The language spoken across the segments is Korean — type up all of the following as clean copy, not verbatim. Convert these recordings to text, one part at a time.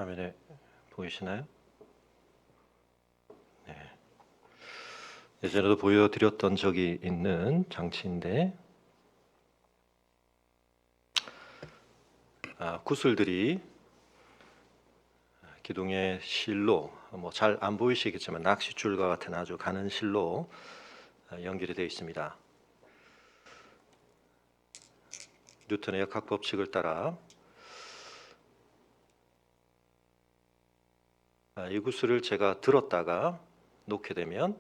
화면에 보이시나요? 네. 예전에도 보여드렸던 적이 있는 장치인데 구슬들이 기둥의 실로 잘 안 보이시겠지만 낚싯줄과 같은 아주 가는 실로 연결이 되어 있습니다. 뉴턴의 역학 법칙을 따라 이 구슬을 제가 들었다가 놓게 되면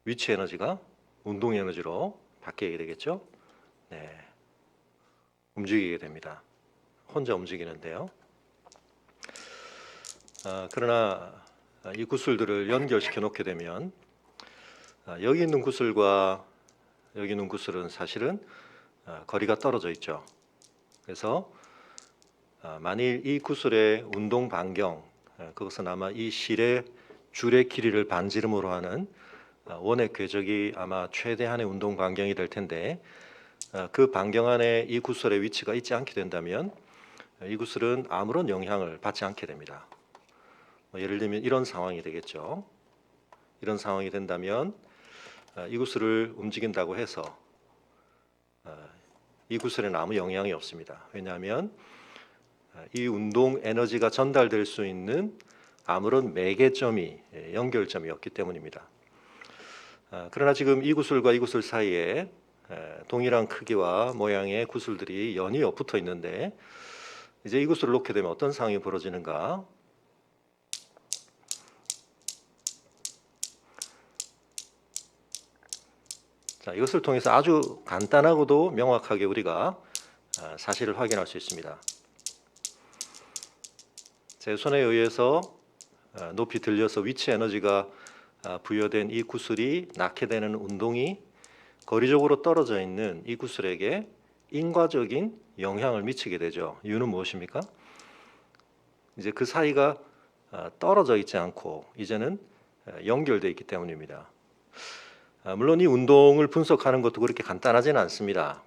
위치 에너지가 운동 에너지로 바뀌게 되겠죠. 네. 움직이게 됩니다. 혼자 움직이는데요. 그러나 이 구슬들을 연결시켜 놓게 되면 여기 있는 구슬과 여기 있는 구슬은 사실은 거리가 떨어져 있죠. 그래서 만일 이 구슬의 운동 반경, 그것은 아마 이 실의 줄의 길이를 반지름으로 하는 원의 궤적이 아마 최대한의 운동 반경이 될 텐데 그 반경 안에 이 구슬의 위치가 있지 않게 된다면 이 구슬은 아무런 영향을 받지 않게 됩니다. 예를 들면 이런 상황이 되겠죠. 이런 상황이 된다면 이 구슬을 움직인다고 해서 이 구슬에는 아무 영향이 없습니다. 왜냐하면 이 운동 에너지가 전달될 수 있는 아무런 매개점이 연결점이 없기 때문입니다. 그러나 지금 이 구슬과 이 구슬 사이에 동일한 크기와 모양의 구슬들이 연이어 붙어 있는데 이제 이 구슬을 놓게 되면 어떤 상황이 벌어지는가? 자, 이것을 통해서 아주 간단하고도 명확하게 우리가 사실을 확인할 수 있습니다. 제 손에 의해서 높이 들려서 위치 에너지가 부여된 이 구슬이 낳게 되는 운동이 거리적으로 떨어져 있는 이 구슬에게 인과적인 영향을 미치게 되죠. 이유는 무엇입니까? 이제 그 사이가 떨어져 있지 않고 이제는 연결되어 있기 때문입니다. 물론 이 운동을 분석하는 것도 그렇게 간단하지는 않습니다.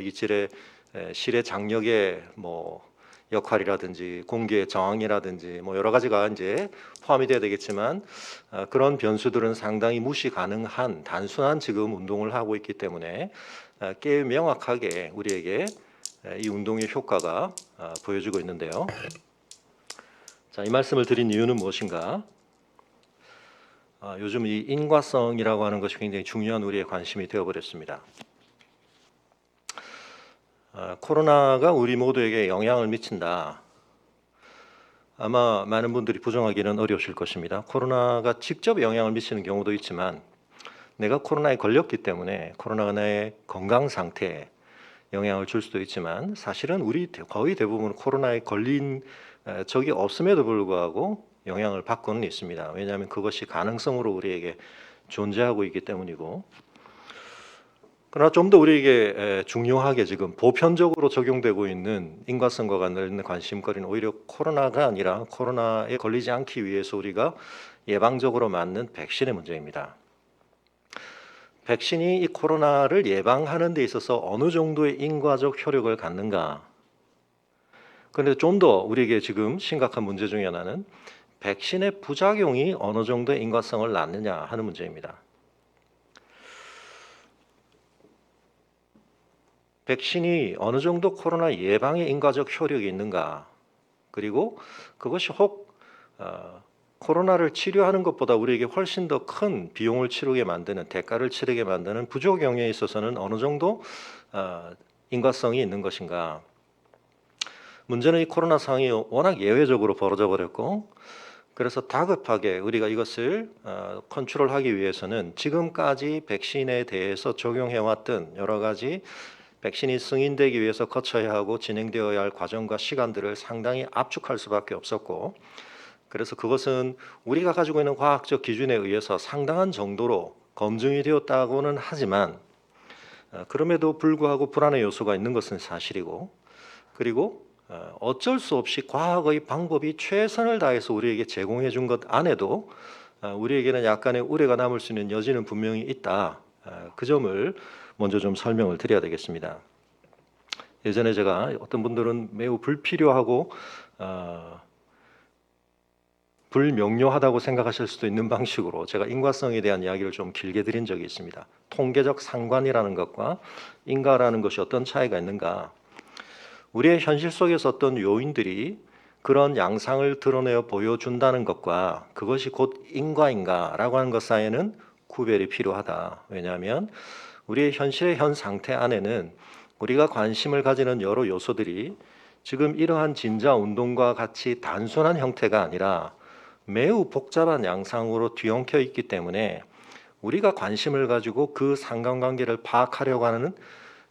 이 실의 장력의 역할이라든지 공기의 저항이라든지 여러 가지가 이제 포함이 돼야 되겠지만 그런 변수들은 상당히 무시 가능한 단순한 지금 운동을 하고 있기 때문에 꽤 명확하게 우리에게 이 운동의 효과가 보여지고 있는데요. 자, 이 말씀을 드린 이유는 무엇인가? 요즘 이 인과성이라고 하는 것이 굉장히 중요한 우리의 관심이 되어버렸습니다. 코로나가 우리 모두에게 영향을 미친다. 아마 많은 분들이 부정하기는 어려우실 것입니다. 코로나가 직접 영향을 미치는 경우도 있지만 내가 코로나에 걸렸기 때문에 코로나가 나의 건강 상태에 영향을 줄 수도 있지만 사실은 우리 거의 대부분 코로나에 걸린 적이 없음에도 불구하고 영향을 받고는 있습니다. 왜냐하면 그것이 가능성으로 우리에게 존재하고 있기 때문이고, 그러나 좀 더 우리에게 중요하게 지금 보편적으로 적용되고 있는 인과성과 관련된 관심거리는 오히려 코로나가 아니라 코로나에 걸리지 않기 위해서 우리가 예방적으로 맞는 백신의 문제입니다. 백신이 이 코로나를 예방하는 데 있어서 어느 정도의 인과적 효력을 갖는가? 그런데 좀 더 우리에게 지금 심각한 문제 중에 하나는 백신의 부작용이 어느 정도의 인과성을 낳느냐 하는 문제입니다. 백신이 어느 정도 코로나 예방에 인과적 효력이 있는가? 그리고 그것이 혹 코로나를 치료하는 것보다 우리에게 훨씬 더 큰 비용을 치르게 만드는, 대가를 치르게 만드는 부작용에 있어서는 어느 정도 인과성이 있는 것인가? 문제는 이 코로나 상황이 워낙 예외적으로 벌어져 버렸고, 그래서 다급하게 우리가 이것을 컨트롤하기 위해서는 지금까지 백신에 대해서 적용해왔던 여러 가지 백신이 승인되기 위해서 거쳐야 하고 진행되어야 할 과정과 시간들을 상당히 압축할 수밖에 없었고, 그래서 그것은 우리가 가지고 있는 과학적 기준에 의해서 상당한 정도로 검증이 되었다고는 하지만 그럼에도 불구하고 불안의 요소가 있는 것은 사실이고, 그리고 어쩔 수 없이 과학의 방법이 최선을 다해서 우리에게 제공해 준 것 안에도 우리에게는 약간의 우려가 남을 수 있는 여지는 분명히 있다. 그 점을 먼저 좀 설명을 드려야 되겠습니다. 예전에 제가 어떤 분들은 매우 불필요하고 불명료하다고 생각하실 수도 있는 방식으로 제가 인과성에 대한 이야기를 좀 길게 드린 적이 있습니다. 통계적 상관이라는 것과 인과라는 것이 어떤 차이가 있는가? 우리의 현실 속에서 어떤 요인들이 그런 양상을 드러내어 보여준다는 것과 그것이 곧 인과인가라고 하는 것 사이에는 구별이 필요하다. 왜냐하면 우리의 현실의 현 상태 안에는 우리가 관심을 가지는 여러 요소들이 지금 이러한 진자 운동과 같이 단순한 형태가 아니라 매우 복잡한 양상으로 뒤엉켜 있기 때문에 우리가 관심을 가지고 그 상관관계를 파악하려고 하는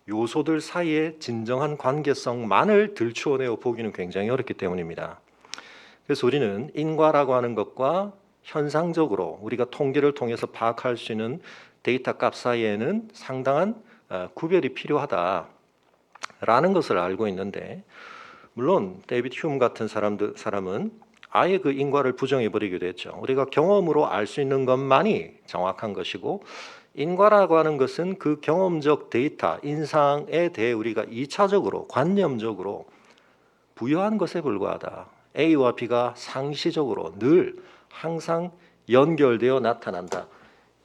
요소들 사이의 진정한 관계성만을 들추어내어 보기는 굉장히 어렵기 때문입니다. 그래서 우리는 인과라고 하는 것과 현상적으로 우리가 통계를 통해서 파악할 수 있는 데이터 값 사이에는 상당한 구별이 필요하다라는 것을 알고 있는데, 물론 데이비드 휴մ 같은 사람은 아예 그 인과를 부정해 버리기도 했죠. 우리가 경험으로 알 수 있는 것만이 정확한 것이고, 인과라고 하는 것은 그 경험적 데이터, 인상에 대해 우리가 2차적으로 관념적으로 부여한 것에 불과하다. A와 B가 상시적으로 늘 항상 연결되어 나타난다.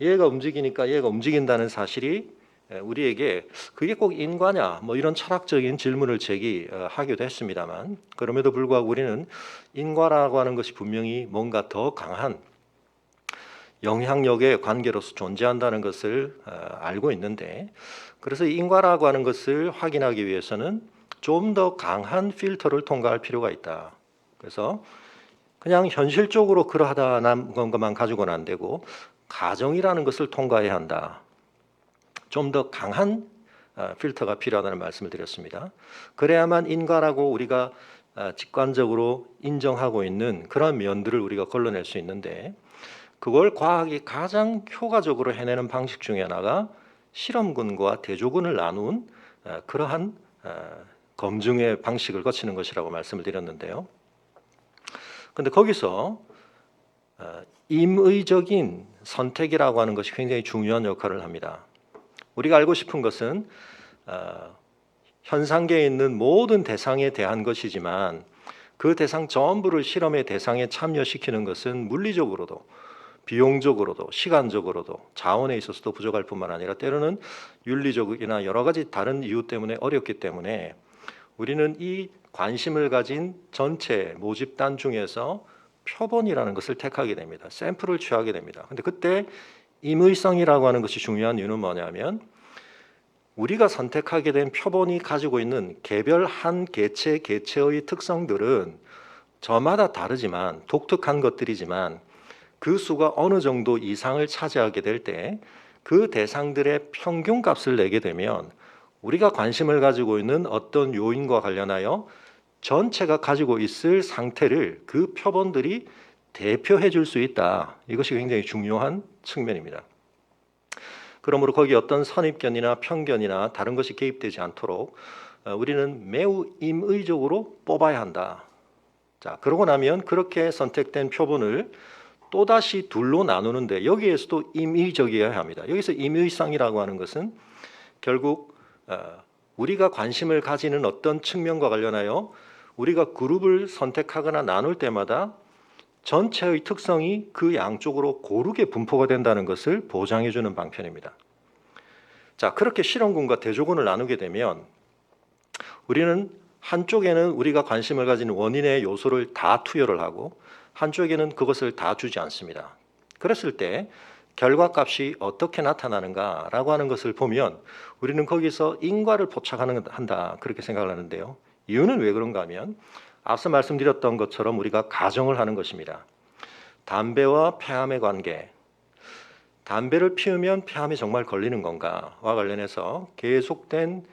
얘가 움직이니까 얘가 움직인다는 사실이 우리에게 그게 꼭 인과냐 뭐 이런 철학적인 질문을 제기하기도 했습니다만, 그럼에도 불구하고 우리는 인과라고 하는 것이 분명히 뭔가 더 강한 영향력의 관계로서 존재한다는 것을 알고 있는데, 그래서 인과라고 하는 것을 확인하기 위해서는 좀 더 강한 필터를 통과할 필요가 있다. 그래서 그냥 현실적으로 그러하다는 것만 가지고는 안 되고 가정이라는 것을 통과해야 한다. 좀 더 강한 필터가 필요하다는 말씀을 드렸습니다. 그래야만 인과라고 우리가 직관적으로 인정하고 있는 그런 면들을 우리가 걸러낼 수 있는데, 그걸 과학이 가장 효과적으로 해내는 방식 중에 하나가 실험군과 대조군을 나눈 그러한 검증의 방식을 거치는 것이라고 말씀을 드렸는데요. 근데 거기서 임의적인 선택이라고 하는 것이 굉장히 중요한 역할을 합니다. 우리가 알고 싶은 것은 현상계에 있는 모든 대상에 대한 것이지만 그 대상 전부를 실험의 대상에 참여시키는 것은 물리적으로도 비용적으로도 시간적으로도 자원에 있어서도 부족할 뿐만 아니라 때로는 윤리적이나 여러 가지 다른 이유 때문에 어렵기 때문에 우리는 이 관심을 가진 전체 모집단 중에서 표본이라는 것을 택하게 됩니다. 샘플을 취하게 됩니다. 근데 그때 임의성이라고 하는 것이 중요한 이유는 뭐냐면, 우리가 선택하게 된 표본이 가지고 있는 개별 한 개체의 특성들은 저마다 다르지만 독특한 것들이지만 그 수가 어느 정도 이상을 차지하게 될 때 그 대상들의 평균 값을 내게 되면 우리가 관심을 가지고 있는 어떤 요인과 관련하여 전체가 가지고 있을 상태를 그 표본들이 대표해 줄 수 있다. 이것이 굉장히 중요한 측면입니다. 그러므로 거기 어떤 선입견이나 편견이나 다른 것이 개입되지 않도록 우리는 매우 임의적으로 뽑아야 한다. 자, 그러고 나면 그렇게 선택된 표본을 또다시 둘로 나누는데 여기에서도 임의적이어야 합니다. 여기서 임의성이라고 하는 것은 결국 우리가 관심을 가지는 어떤 측면과 관련하여 우리가 그룹을 선택하거나 나눌 때마다 전체의 특성이 그 양쪽으로 고르게 분포가 된다는 것을 보장해 주는 방편입니다. 자, 그렇게 실험군과 대조군을 나누게 되면 우리는 한쪽에는 우리가 관심을 가진 원인의 요소를 다 투여를 하고 한쪽에는 그것을 다 주지 않습니다. 그랬을 때 결과값이 어떻게 나타나는가라고 하는 것을 보면 우리는 거기서 인과를 포착한다 그렇게 생각을 하는데요. 이유는 왜 그런가 하면 앞서 말씀드렸던 것처럼 우리가 가정을 하는 것입니다. 담배와 폐암의 관계, 담배를 피우면 폐암이 정말 걸리는 건가와 관련해서 계속된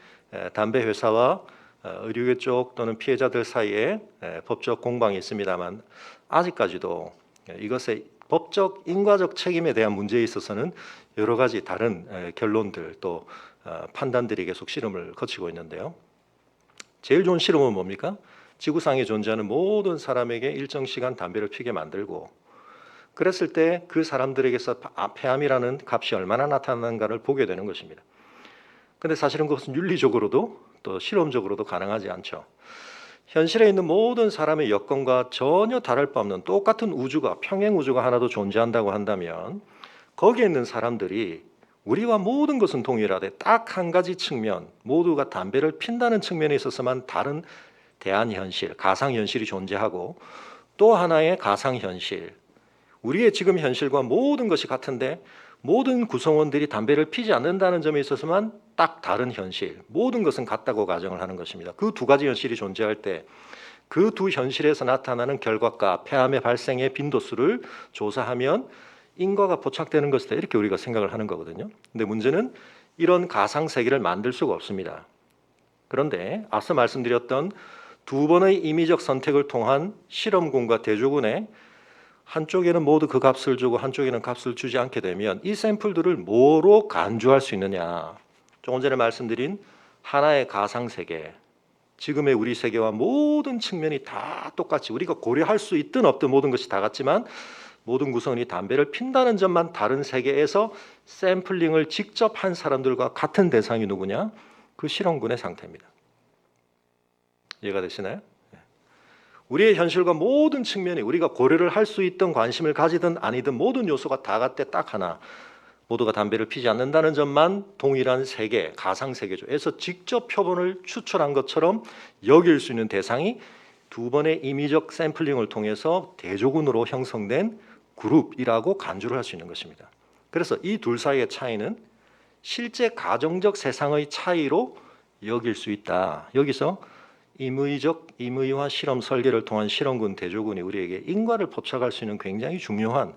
담배 회사와 의료계 쪽 또는 피해자들 사이에 법적 공방이 있습니다만 아직까지도 이것의 법적 인과적 책임에 대한 문제에 있어서는 여러 가지 다른 결론들 또 판단들이 계속 실험을 거치고 있는데요. 제일 좋은 실험은 뭡니까? 지구상에 존재하는 모든 사람에게 일정 시간 담배를 피게 만들고 그랬을 때 그 사람들에게서 폐암이라는 값이 얼마나 나타나는가를 보게 되는 것입니다. 근데 사실은 그것은 윤리적으로도 또 실험적으로도 가능하지 않죠. 현실에 있는 모든 사람의 여건과 전혀 다를 바 없는 똑같은 우주가, 평행 우주가 하나도 존재한다고 한다면 거기에 있는 사람들이 우리와 모든 것은 동일하되 딱 한 가지 측면, 모두가 담배를 핀다는 측면에 있어서만 다른 대안현실, 가상현실이 존재하고, 또 하나의 가상현실, 우리의 지금 현실과 모든 것이 같은데 모든 구성원들이 담배를 피지 않는다는 점에 있어서만 딱 다른 현실, 모든 것은 같다고 가정을 하는 것입니다. 그 두 가지 현실이 존재할 때 그 두 현실에서 나타나는 결과가 폐암의 발생의 빈도수를 조사하면 인과가 포착되는 것이다, 이렇게 우리가 생각을 하는 거거든요. 근데 문제는 이런 가상 세계를 만들 수가 없습니다. 그런데 앞서 말씀드렸던 두 번의 임의적 선택을 통한 실험군과 대조군의 한쪽에는 모두 그 값을 주고 한쪽에는 값을 주지 않게 되면 이 샘플들을 뭐로 간주할 수 있느냐. 조금 전에 말씀드린 하나의 가상세계, 지금의 우리 세계와 모든 측면이 다 똑같이 우리가 고려할 수 있든 없든 모든 것이 다 같지만 모든 구성원이 담배를 핀다는 점만 다른 세계에서 샘플링을 직접 한 사람들과 같은 대상이 누구냐? 그 실험군의 상태입니다. 이해가 되시나요? 우리의 현실과 모든 측면이 우리가 고려를 할 수 있던, 관심을 가지든 아니든 모든 요소가 다 같대 딱 하나, 모두가 담배를 피지 않는다는 점만 동일한 세계, 가상세계죠. 에서 직접 표본을 추출한 것처럼 여길 수 있는 대상이 두 번의 임의적 샘플링을 통해서 대조군으로 형성된 그룹이라고 간주를 할 수 있는 것입니다. 그래서 이 둘 사이의 차이는 실제 가정적 세상의 차이로 여길 수 있다. 여기서 임의적, 임의화 실험 설계를 통한 실험군, 대조군이 우리에게 인과를 포착할 수 있는 굉장히 중요한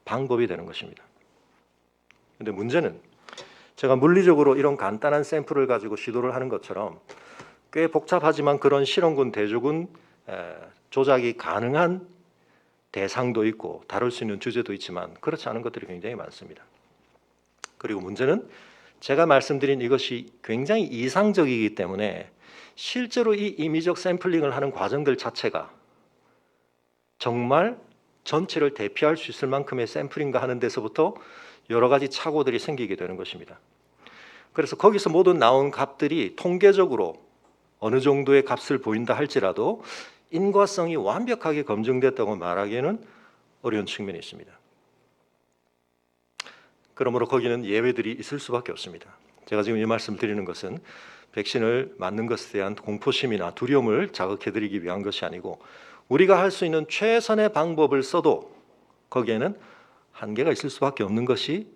방법이 되는 것입니다. 그런데 문제는 제가 물리적으로 이런 간단한 샘플을 가지고 시도를 하는 것처럼 꽤 복잡하지만 그런 실험군, 대조군 조작이 가능한 대상도 있고 다룰 수 있는 주제도 있지만 그렇지 않은 것들이 굉장히 많습니다. 그리고 문제는 제가 말씀드린 이것이 굉장히 이상적이기 때문에 실제로 이 임의적 샘플링을 하는 과정들 자체가 정말 전체를 대피할 수 있을 만큼의 샘플인가 하는 데서부터 여러 가지 착오들이 생기게 되는 것입니다. 그래서 거기서 모두 나온 값들이 통계적으로 어느 정도의 값을 보인다 할지라도 인과성이 완벽하게 검증됐다고 말하기에는 어려운 측면이 있습니다. 그러므로 거기는 예외들이 있을 수밖에 없습니다. 제가 지금 이 말씀을 드리는 것은 백신을 맞는 것에 대한 공포심이나 두려움을 자극해드리기 위한 것이 아니고 우리가 할 수 있는 최선의 방법을 써도 거기에는 한계가 있을 수밖에 없는 것이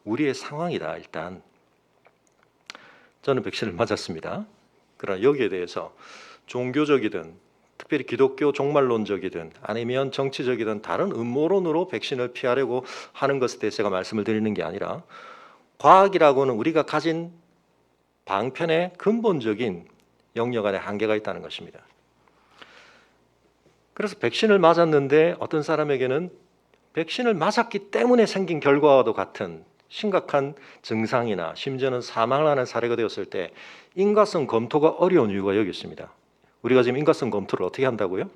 우리의 상황이다. 일단 저는 백신을 맞았습니다. 그러나 여기에 대해서 종교적이든 특별히 기독교 종말론적이든 아니면 정치적이든 다른 음모론으로 백신을 피하려고 하는 것에 대해서 제가 말씀을 드리는 게 아니라 과학이라고는 우리가 가진 방편의 근본적인 영역 안에 한계가 있다는 것입니다. 그래서 백신을 맞았는데 어떤 사람에게는 백신을 맞았기 때문에 생긴 결과와도 같은 심각한 증상이나 심지어는 사망을 하는 사례가 되었을 때 인과성 검토가 어려운 이유가 여기 있습니다. 우리가 지금 인과성 검토를 어떻게 한다고요?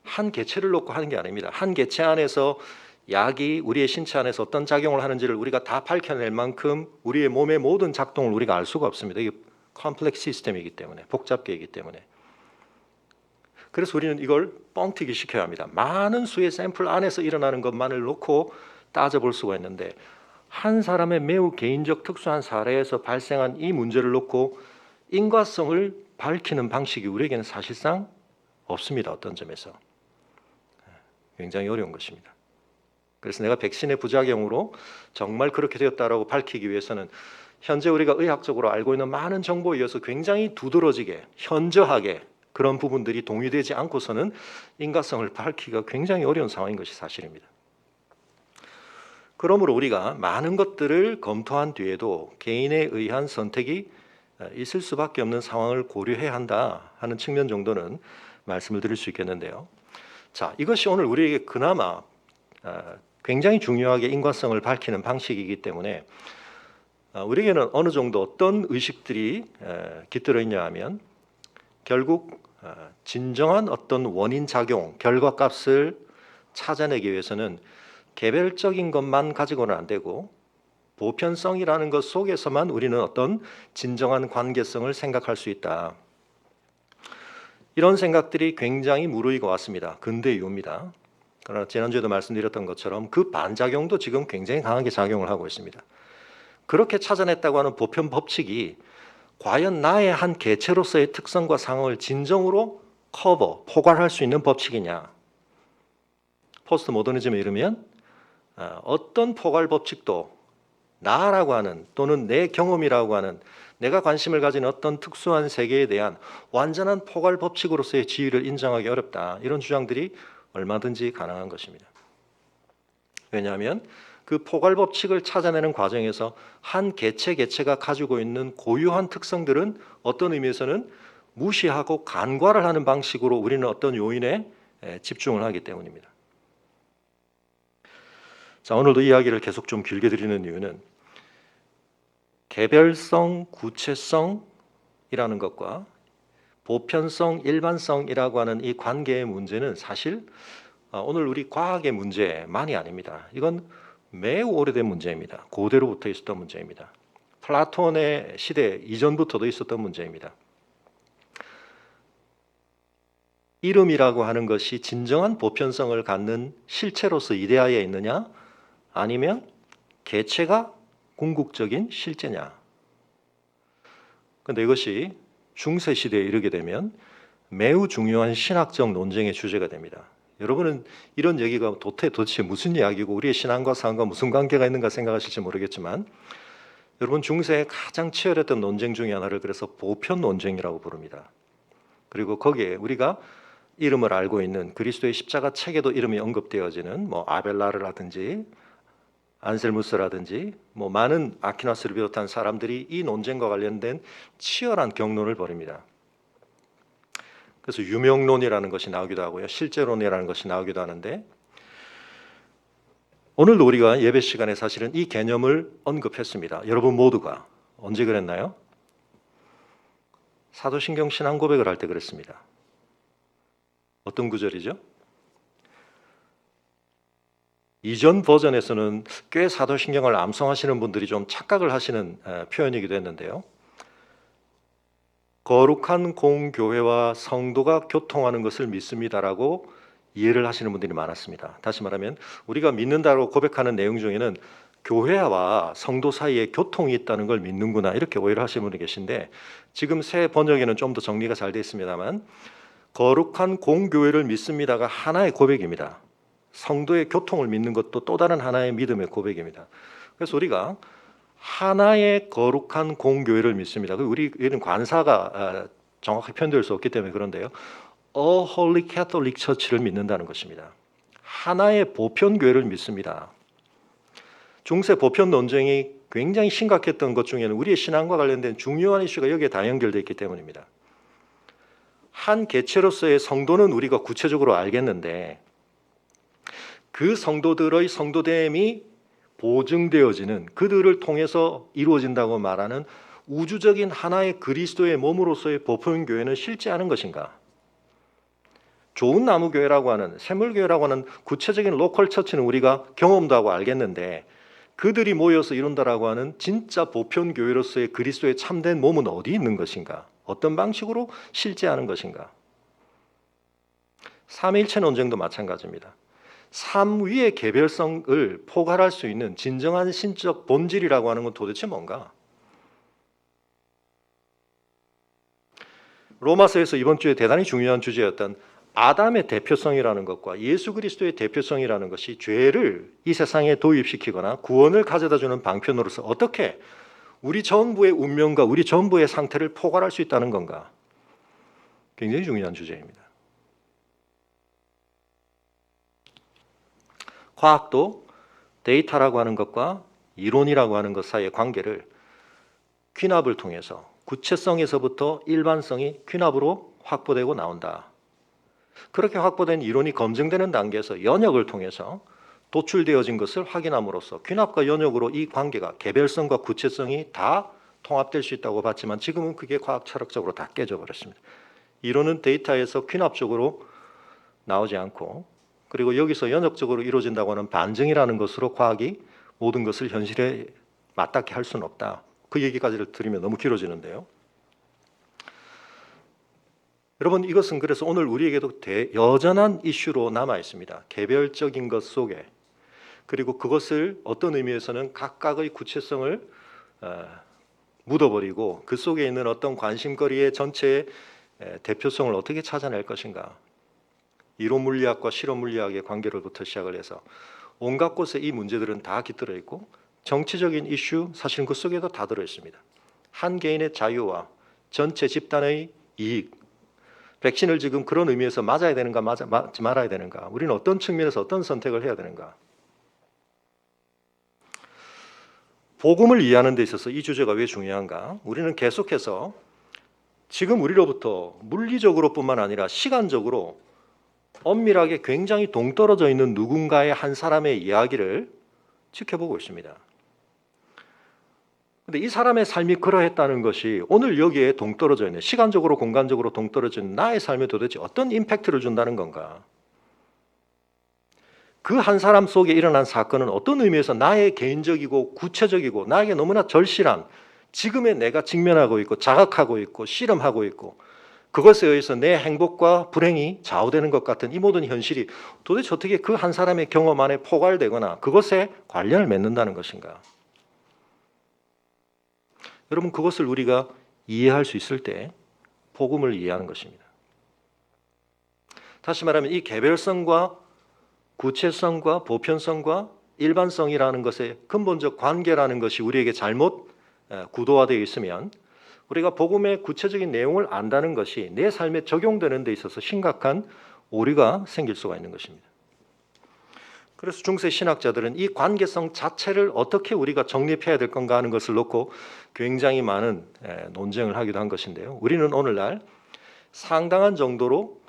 한 개체를 놓고 하는 게 아닙니다. 한 개체 안에서 약이 우리의 신체 안에서 어떤 작용을 하는지를 우리가 다 밝혀낼 만큼 우리의 몸의 모든 작동을 우리가 알 수가 없습니다. 이게 컴플렉스 시스템이기 때문에, 복잡계이기 때문에. 그래서 우리는 이걸 뻥튀기 시켜야 합니다. 많은 수의 샘플 안에서 일어나는 것만을 놓고 따져볼 수가 있는데 한 사람의 매우 개인적 특수한 사례에서 발생한 이 문제를 놓고 인과성을 밝히는 방식이 우리에게는 사실상 없습니다. 어떤 점에서. 굉장히 어려운 것입니다. 그래서 내가 백신의 부작용으로 정말 그렇게 되었다라고 밝히기 위해서는 현재 우리가 의학적으로 알고 있는 많은 정보에 의해서 굉장히 두드러지게 현저하게 그런 부분들이 동의되지 않고서는 인과성을 밝히기가 굉장히 어려운 상황인 것이 사실입니다. 그러므로 우리가 많은 것들을 검토한 뒤에도 개인에 의한 선택이 있을 수밖에 없는 상황을 고려해야 한다 하는 측면 정도는 말씀을 드릴 수 있겠는데요. 자, 이것이 오늘 우리에게 그나마 굉장히 중요하게 인과성을 밝히는 방식이기 때문에 우리에게는 어느 정도 어떤 의식들이 깃들어 있냐 하면 결국 진정한 어떤 원인 작용, 결과값을 찾아내기 위해서는 개별적인 것만 가지고는 안 되고 보편성이라는 것 속에서만 우리는 어떤 진정한 관계성을 생각할 수 있다. 이런 생각들이 굉장히 무르익어 왔습니다. 근대 이후입니다. 그러나 지난주에도 말씀드렸던 것처럼 그 반작용도 지금 굉장히 강하게 작용을 하고 있습니다. 그렇게 찾아냈다고 하는 보편 법칙이 과연 나의 한 개체로서의 특성과 상황을 진정으로 포괄할 수 있는 법칙이냐? 포스트 모더니즘에 이르면 어떤 포괄 법칙도 나라고 하는 또는 내 경험이라고 하는 내가 관심을 가진 어떤 특수한 세계에 대한 완전한 포괄 법칙으로서의 지위를 인정하기 어렵다. 이런 주장들이 얼마든지 가능한 것입니다. 왜냐하면 그 포괄 법칙을 찾아내는 과정에서 한 개체가 가지고 있는 고유한 특성들은 어떤 의미에서는 무시하고 간과를 하는 방식으로 우리는 어떤 요인에 집중을 하기 때문입니다. 자, 오늘도 이야기를 계속 좀 길게 드리는 이유는 개별성, 구체성이라는 것과 보편성, 일반성이라고 하는 이 관계의 문제는 사실 오늘 우리 과학의 문제만이 아닙니다. 이건 매우 오래된 문제입니다. 고대로부터 있었던 문제입니다. 플라톤의 시대 이전부터도 있었던 문제입니다. 이름이라고 하는 것이 진정한 보편성을 갖는 실체로서 이데아에 있느냐, 아니면 개체가 궁극적인 실제냐. 그런데 이것이 중세 시대에 이르게 되면 매우 중요한 신학적 논쟁의 주제가 됩니다. 여러분은 이런 얘기가 도대체 무슨 이야기고 우리의 신앙과 삶과 무슨 관계가 있는가 생각하실지 모르겠지만, 여러분 중세에 가장 치열했던 논쟁 중에 하나를 그래서 보편 논쟁이라고 부릅니다. 그리고 거기에 우리가 이름을 알고 있는 그리스도의 십자가 책에도 이름이 언급되어지는 아벨라르라든지 안셀무스라든지 많은 아퀴나스를 비롯한 사람들이 이 논쟁과 관련된 치열한 격론을 벌입니다. 그래서 유명론이라는 것이 나오기도 하고요, 실제론이라는 것이 나오기도 하는데, 오늘도 우리가 예배 시간에 사실은 이 개념을 언급했습니다. 여러분 모두가 언제 그랬나요? 사도신경 신앙 고백을 할 때 그랬습니다. 어떤 구절이죠? 이전 버전에서는 꽤 사도신경을 암송하시는 분들이 좀 착각을 하시는 표현이기도 했는데요. 거룩한 공교회와 성도가 교통하는 것을 믿습니다라고 이해를 하시는 분들이 많았습니다. 다시 말하면 우리가 믿는다고 고백하는 내용 중에는 교회와 성도 사이에 교통이 있다는 걸 믿는구나, 이렇게 오해를 하시는 분이 계신데, 지금 새 번역에는 좀 더 정리가 잘 되어 있습니다만, 거룩한 공교회를 믿습니다가 하나의 고백입니다. 성도의 교통을 믿는 것도 또 다른 하나의 믿음의 고백입니다. 그래서 우리가 하나의 거룩한 공교회를 믿습니다. 우리는 관사가 정확히 표현될 수 없기 때문에 그런데요, A Holy Catholic Church를 믿는다는 것입니다. 하나의 보편교회를 믿습니다. 중세 보편 논쟁이 굉장히 심각했던 것 중에는 우리의 신앙과 관련된 중요한 이슈가 여기에 다 연결되어 있기 때문입니다. 한 개체로서의 성도는 우리가 구체적으로 알겠는데, 그 성도들의 성도됨이 보증되어지는, 그들을 통해서 이루어진다고 말하는 우주적인 하나의 그리스도의 몸으로서의 보편교회는 실제하는 것인가? 좋은 나무교회라고 하는, 샘물교회라고 하는 구체적인 로컬 처치는 우리가 경험도 하고 알겠는데, 그들이 모여서 이룬다라고 하는 진짜 보편교회로서의 그리스도의 참된 몸은 어디 있는 것인가? 어떤 방식으로 실제하는 것인가? 삼위일체 논쟁도 마찬가지입니다. 삶 위의 개별성을 포괄할 수 있는 진정한 신적 본질이라고 하는 건 도대체 뭔가? 로마서에서 이번 주에 대단히 중요한 주제였던 아담의 대표성이라는 것과 예수 그리스도의 대표성이라는 것이 죄를 이 세상에 도입시키거나 구원을 가져다주는 방편으로서 어떻게 우리 전부의 운명과 우리 전부의 상태를 포괄할 수 있다는 건가? 굉장히 중요한 주제입니다. 과학도 데이터라고 하는 것과 이론이라고 하는 것 사이의 관계를 퀴납을 통해서 구체성에서부터 일반성이 퀴납으로 확보되고 나온다. 그렇게 확보된 이론이 검증되는 단계에서 연역을 통해서 도출되어진 것을 확인함으로써 퀴납과 연역으로 이 관계가 개별성과 구체성이 다 통합될 수 있다고 봤지만, 지금은 그게 과학 철학적으로 다 깨져버렸습니다. 이론은 데이터에서 퀴납적으로 나오지 않고, 그리고 여기서 연역적으로 이루어진다고 하는 반증이라는 것으로 과학이 모든 것을 현실에 맞닿게 할 수는 없다. 그 얘기까지를 드리면 너무 길어지는데요. 여러분, 이것은 그래서 오늘 우리에게도 여전한 이슈로 남아 있습니다. 개별적인 것 속에, 그리고 그것을 어떤 의미에서는 각각의 구체성을 묻어버리고 그 속에 있는 어떤 관심거리의 전체의 대표성을 어떻게 찾아낼 것인가. 이론 물리학과 실험 물리학의 관계로부터 시작을 해서 온갖 곳에 이 문제들은 다 깃들어 있고, 정치적인 이슈 사실은 그 속에도 다 들어 있습니다. 한 개인의 자유와 전체 집단의 이익, 백신을 지금 그런 의미에서 맞아야 되는가 맞지 말아야 되는가, 우리는 어떤 측면에서 어떤 선택을 해야 되는가. 복음을 이해하는 데 있어서 이 주제가 왜 중요한가? 우리는 계속해서 지금 우리로부터 물리적으로뿐만 아니라 시간적으로 엄밀하게 굉장히 동떨어져 있는 누군가의 한 사람의 이야기를 지켜보고 있습니다. 근데 이 사람의 삶이 그러했다는 것이 오늘 여기에 동떨어져 있는, 시간적으로 공간적으로 동떨어져 있는 나의 삶에 도대체 어떤 임팩트를 준다는 건가? 그 한 사람 속에 일어난 사건은 어떤 의미에서 나의 개인적이고 구체적이고 나에게 너무나 절실한 지금의 내가 직면하고 있고 자각하고 있고 실험하고 있고 그것에 의해서 내 행복과 불행이 좌우되는 것 같은 이 모든 현실이 도대체 어떻게 그 한 사람의 경험 안에 포괄되거나 그것에 관련을 맺는다는 것인가? 여러분, 그것을 우리가 이해할 수 있을 때 복음을 이해하는 것입니다. 다시 말하면 이 개별성과 구체성과 보편성과 일반성이라는 것의 근본적 관계라는 것이 우리에게 잘못 구도화되어 있으면 우리가 복음의 구체적인 내용을 안다는 것이 내 삶에 적용되는 데 있어서 심각한 오류가 생길 수가 있는 것입니다. 그래서 중세 신학자들은 이 관계성 자체를 어떻게 우리가 정립해야 될 건가 하는 것을 놓고 굉장히 많은 논쟁을 하기도 한 것인데요. 우리는 오늘날 상당한 정도로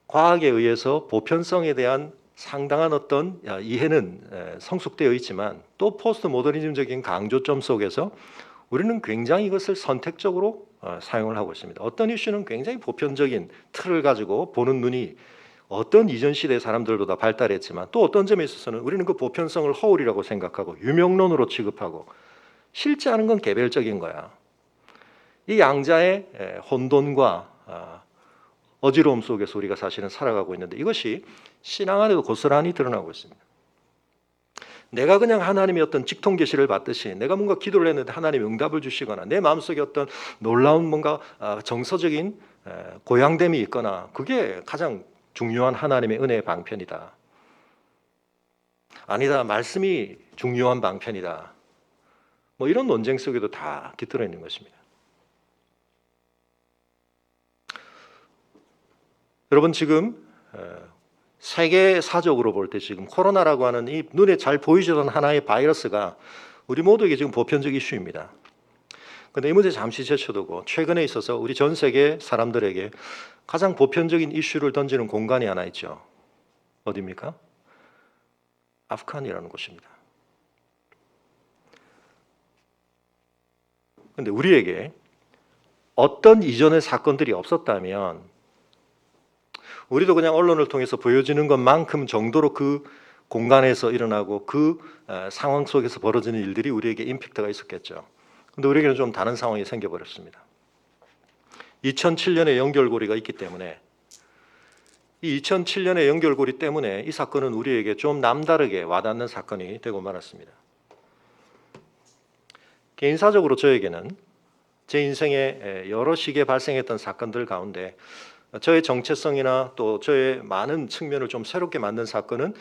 과학에 의해서 보편성에 대한 상당한 어떤 이해는 성숙되어 있지만 또 포스트 모더니즘적인 강조점 속에서 우리는 굉장히 이것을 선택적으로 사용을 하고 있습니다. 어떤 이슈는 굉장히 보편적인 틀을 가지고 보는 눈이 어떤 이전 시대 사람들보다 발달했지만 또 어떤 점에 있어서는 우리는 그 보편성을 허울이라고 생각하고 유명론으로 취급하고 실제 하는 건 개별적인 거야. 이 양자의 혼돈과 어지러움 속에서 우리가 사실은 살아가고 있는데 이것이 신앙 안에도 고스란히 드러나고 있습니다. 내가 그냥 하나님의 어떤 직통 계시를 받듯이 내가 뭔가 기도를 했는데 하나님이 응답을 주시거나 내 마음속에 어떤 놀라운 뭔가 정서적인 고양됨이 있거나 그게 가장 중요한 하나님의 은혜의 방편이다. 아니다, 말씀이 중요한 방편이다. 뭐 이런 논쟁 속에도 다 깃들어 있는 것입니다. 여러분, 지금 세계사적으로 볼 때 지금 코로나라고 하는 이 눈에 잘 보이지던 하나의 바이러스가 우리 모두에게 지금 보편적 이슈입니다. 그런데 이 문제 잠시 제쳐두고 최근에 있어서 우리 전 세계 사람들에게 가장 보편적인 이슈를 던지는 공간이 하나 있죠. 어디입니까? 아프간이라는 곳입니다. 그런데 우리에게 어떤 이전의 사건들이 없었다면 우리도 그냥 언론을 통해서 보여지는 것만큼 정도로 그 공간에서 일어나고 그 상황 속에서 벌어지는 일들이 우리에게 임팩트가 있었겠죠. 그런데 우리에게는 좀 다른 상황이 생겨버렸습니다. 2007년에 연결고리가 있기 때문에 이 2007년의 연결고리 때문에 이 사건은 우리에게 좀 남다르게 와닿는 사건이 되고 말았습니다. 개인사적으로 저에게는 제 인생에 여러 시기에 발생했던 사건들 가운데 저의 정체성이나 또 저의 많은 측면을 좀 새롭게 만든 사건은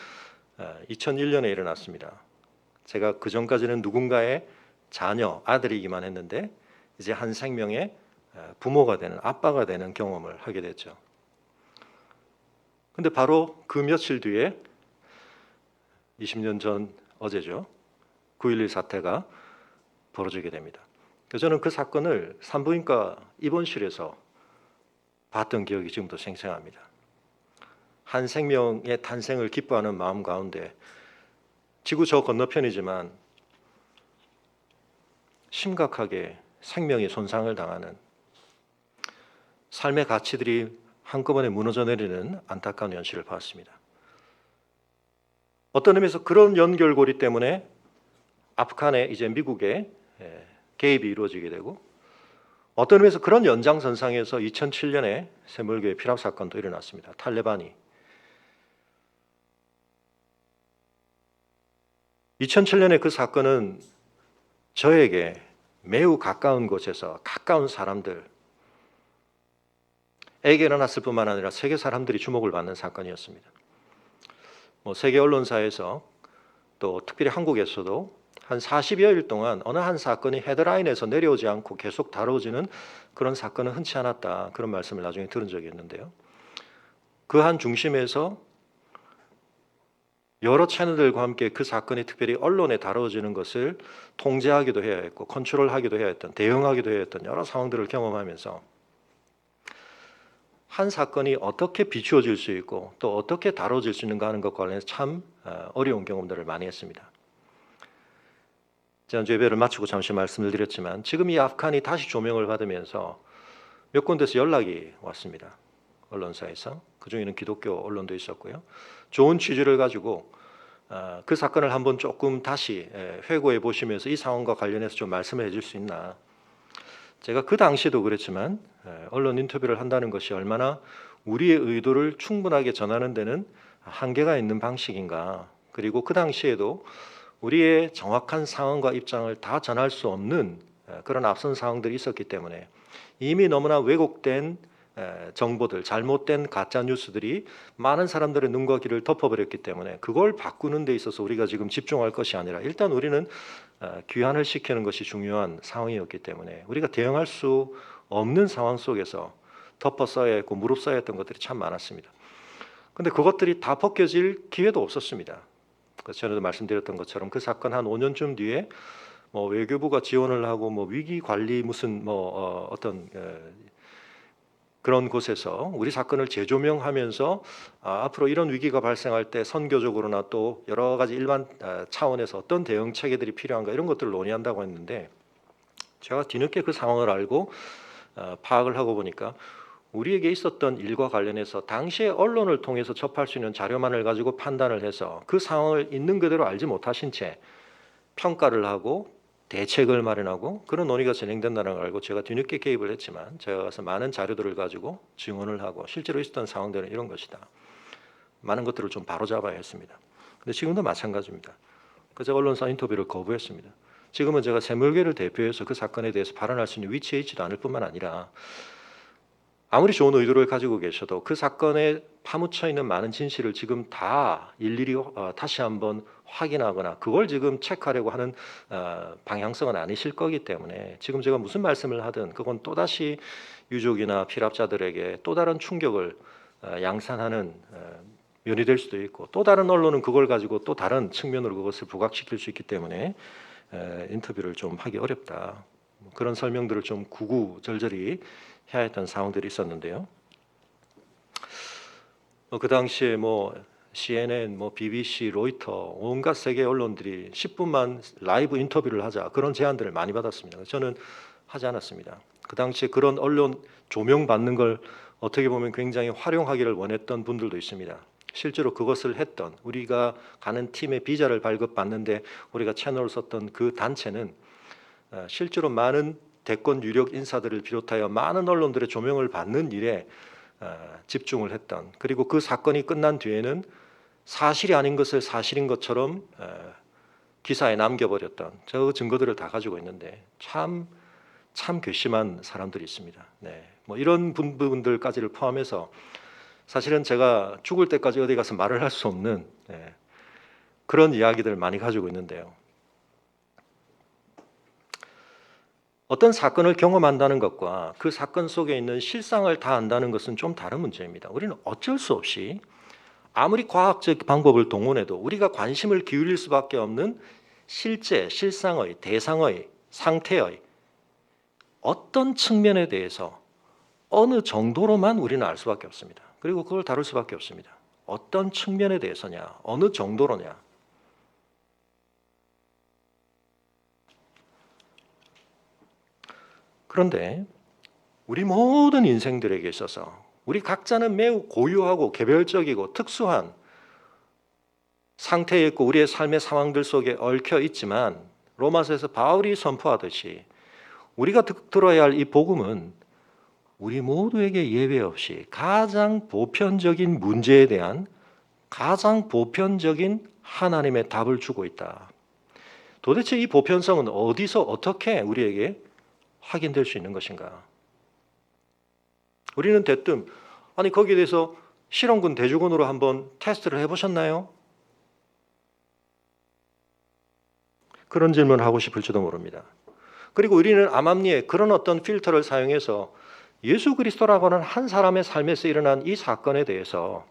2001년에 일어났습니다. 제가 그전까지는 누군가의 자녀, 아들이기만 했는데 이제 한 생명의 부모가 되는, 아빠가 되는 경험을 하게 됐죠. 근데 바로 그 며칠 뒤에 20년 전 어제죠. 9.11 사태가 벌어지게 됩니다. 그래서 저는 그 사건을 산부인과 입원실에서 봤던 기억이 지금도 생생합니다. 한 생명의 탄생을 기뻐하는 마음 가운데 지구 저 건너편이지만 심각하게 생명이 손상을 당하는 삶의 가치들이 한꺼번에 무너져 내리는 안타까운 현실을 봤습니다. 어떤 의미에서 그런 연결고리 때문에 아프간에 이제 미국의 개입이 이루어지게 되고, 어떤 의미에서 그런 연장선상에서 2007년에 새물교회 피랍 사건도 일어났습니다. 탈레반이 2007년에 그 사건은 저에게 매우 가까운 곳에서 가까운 사람들에게 일어났을 뿐만 아니라 세계 사람들이 주목을 받는 사건이었습니다. 세계 언론사에서 또 특별히 한국에서도 한 40여일 동안 어느 한 사건이 헤드라인에서 내려오지 않고 계속 다뤄지는 그런 사건은 흔치 않았다, 그런 말씀을 나중에 들은 적이 있는데요. 그 한 중심에서 여러 채널들과 함께 그 사건이 특별히 언론에 다뤄지는 것을 통제하기도 해야 했고 컨트롤하기도 해야 했던, 대응하기도 해야 했던 여러 상황들을 경험하면서 한 사건이 어떻게 비추어질 수 있고 또 어떻게 다뤄질 수 있는가 하는 것과 관련해서 참 어려운 경험들을 많이 했습니다. 지난주 예배를 마치고 잠시 말씀을 드렸지만 지금 이 아프간이 다시 조명을 받으면서 몇 군데서 연락이 왔습니다. 언론사에서. 그중에는 기독교 언론도 있었고요. 좋은 취지를 가지고 그 사건을 한번 조금 다시 회고해 보시면서 이 상황과 관련해서 좀 말씀을 해줄 수 있나. 제가 그 당시에도 그랬지만 언론 인터뷰를 한다는 것이 얼마나 우리의 의도를 충분하게 전하는 데는 한계가 있는 방식인가. 그리고 그 당시에도 우리의 정확한 상황과 입장을 다 전할 수 없는 그런 앞선 상황들이 있었기 때문에 이미 너무나 왜곡된 정보들, 잘못된 가짜 뉴스들이 많은 사람들의 눈과 귀를 덮어버렸기 때문에 그걸 바꾸는 데 있어서 우리가 지금 집중할 것이 아니라 일단 우리는 귀환을 시키는 것이 중요한 상황이었기 때문에 우리가 대응할 수 없는 상황 속에서 덮어 써야 했고 무릎 써야 했던 것들이 참 많았습니다. 근데 그것들이 다 벗겨질 기회도 없었습니다. 그래서 전에도 말씀드렸던 것처럼 그 사건 한 5년쯤 뒤에 외교부가 지원을 하고 위기 관리 무슨 어떤 그런 곳에서 우리 사건을 재조명하면서 앞으로 이런 위기가 발생할 때 선교적으로나 또 여러 가지 일반 차원에서 어떤 대응 체계들이 필요한가 이런 것들을 논의한다고 했는데 제가 뒤늦게 그 상황을 알고 파악을 하고 보니까 우리에게 있었던 일과 관련해서 당시에 언론을 통해서 접할 수 있는 자료만을 가지고 판단을 해서 그 상황을 있는 그대로 알지 못하신 채 평가를 하고 대책을 마련하고 그런 논의가 진행된다는 걸 알고 제가 뒤늦게 개입을 했지만 제가 가서 많은 자료들을 가지고 증언을 하고 실제로 있었던 상황들은 이런 것이다. 많은 것들을 좀 바로잡아야 했습니다. 근데 지금도 마찬가지입니다. 그래서 언론사 인터뷰를 거부했습니다. 지금은 제가 새물교회를 대표해서 그 사건에 대해서 발언할 수 있는 위치에 있지도 않을 뿐만 아니라 아무리 좋은 의도를 가지고 계셔도 그 사건에 파묻혀 있는 많은 진실을 지금 다 일일이 다시 한번 확인하거나 그걸 지금 체크하려고 하는 방향성은 아니실 거기 때문에 지금 제가 무슨 말씀을 하든 그건 또다시 유족이나 피랍자들에게 또 다른 충격을 양산하는 면이 될 수도 있고 또 다른 언론은 그걸 가지고 또 다른 측면으로 그것을 부각시킬 수 있기 때문에 인터뷰를 좀 하기 어렵다. 그런 설명들을 좀 구구절절히 해야 했던 상황들이 있었는데요. 그 당시에 CNN, BBC, 로이터 온갖 세계 언론들이 10분만 라이브 인터뷰를 하자 그런 제안들을 많이 받았습니다. 저는 하지 않았습니다. 그 당시에 그런 언론 조명받는 걸 어떻게 보면 굉장히 활용하기를 원했던 분들도 있습니다. 실제로 그것을 했던 우리가 가는 팀의 비자를 발급받는데 우리가 채널을 썼던 그 단체는 실제로 많은 대권 유력 인사들을 비롯하여 많은 언론들의 조명을 받는 일에 집중을 했던 그리고 그 사건이 끝난 뒤에는 사실이 아닌 것을 사실인 것처럼 기사에 남겨버렸던 저 증거들을 다 가지고 있는데 참 괘씸한 사람들이 있습니다. 네, 이런 부분들까지를 포함해서 사실은 제가 죽을 때까지 어디 가서 말을 할 수 없는 그런 이야기들을 많이 가지고 있는데요. 어떤 사건을 경험한다는 것과 그 사건 속에 있는 실상을 다 안다는 것은 좀 다른 문제입니다. 우리는 어쩔 수 없이 아무리 과학적 방법을 동원해도 우리가 관심을 기울일 수밖에 없는 실제, 실상의, 대상의, 상태의 어떤 측면에 대해서 어느 정도로만 우리는 알 수밖에 없습니다. 그리고 그걸 다룰 수밖에 없습니다. 어떤 측면에 대해서냐, 어느 정도로냐. 그런데 우리 모든 인생들에게 있어서 우리 각자는 매우 고유하고 개별적이고 특수한 상태에 있고 우리의 삶의 상황들 속에 얽혀 있지만 로마서에서 바울이 선포하듯이 우리가 들어야 할 이 복음은 우리 모두에게 예외 없이 가장 보편적인 문제에 대한 가장 보편적인 하나님의 답을 주고 있다. 도대체 이 보편성은 어디서 어떻게 우리에게 확인될 수 있는 것인가? 우리는 대뜸 아니 거기에 대해서 실험군 대주군으로 한번 테스트를 해보셨나요? 그런 질문을 하고 싶을지도 모릅니다. 그리고 우리는 암암리에 그런 어떤 필터를 사용해서 예수 그리스도라고 하는 한 사람의 삶에서 일어난 이 사건에 대해서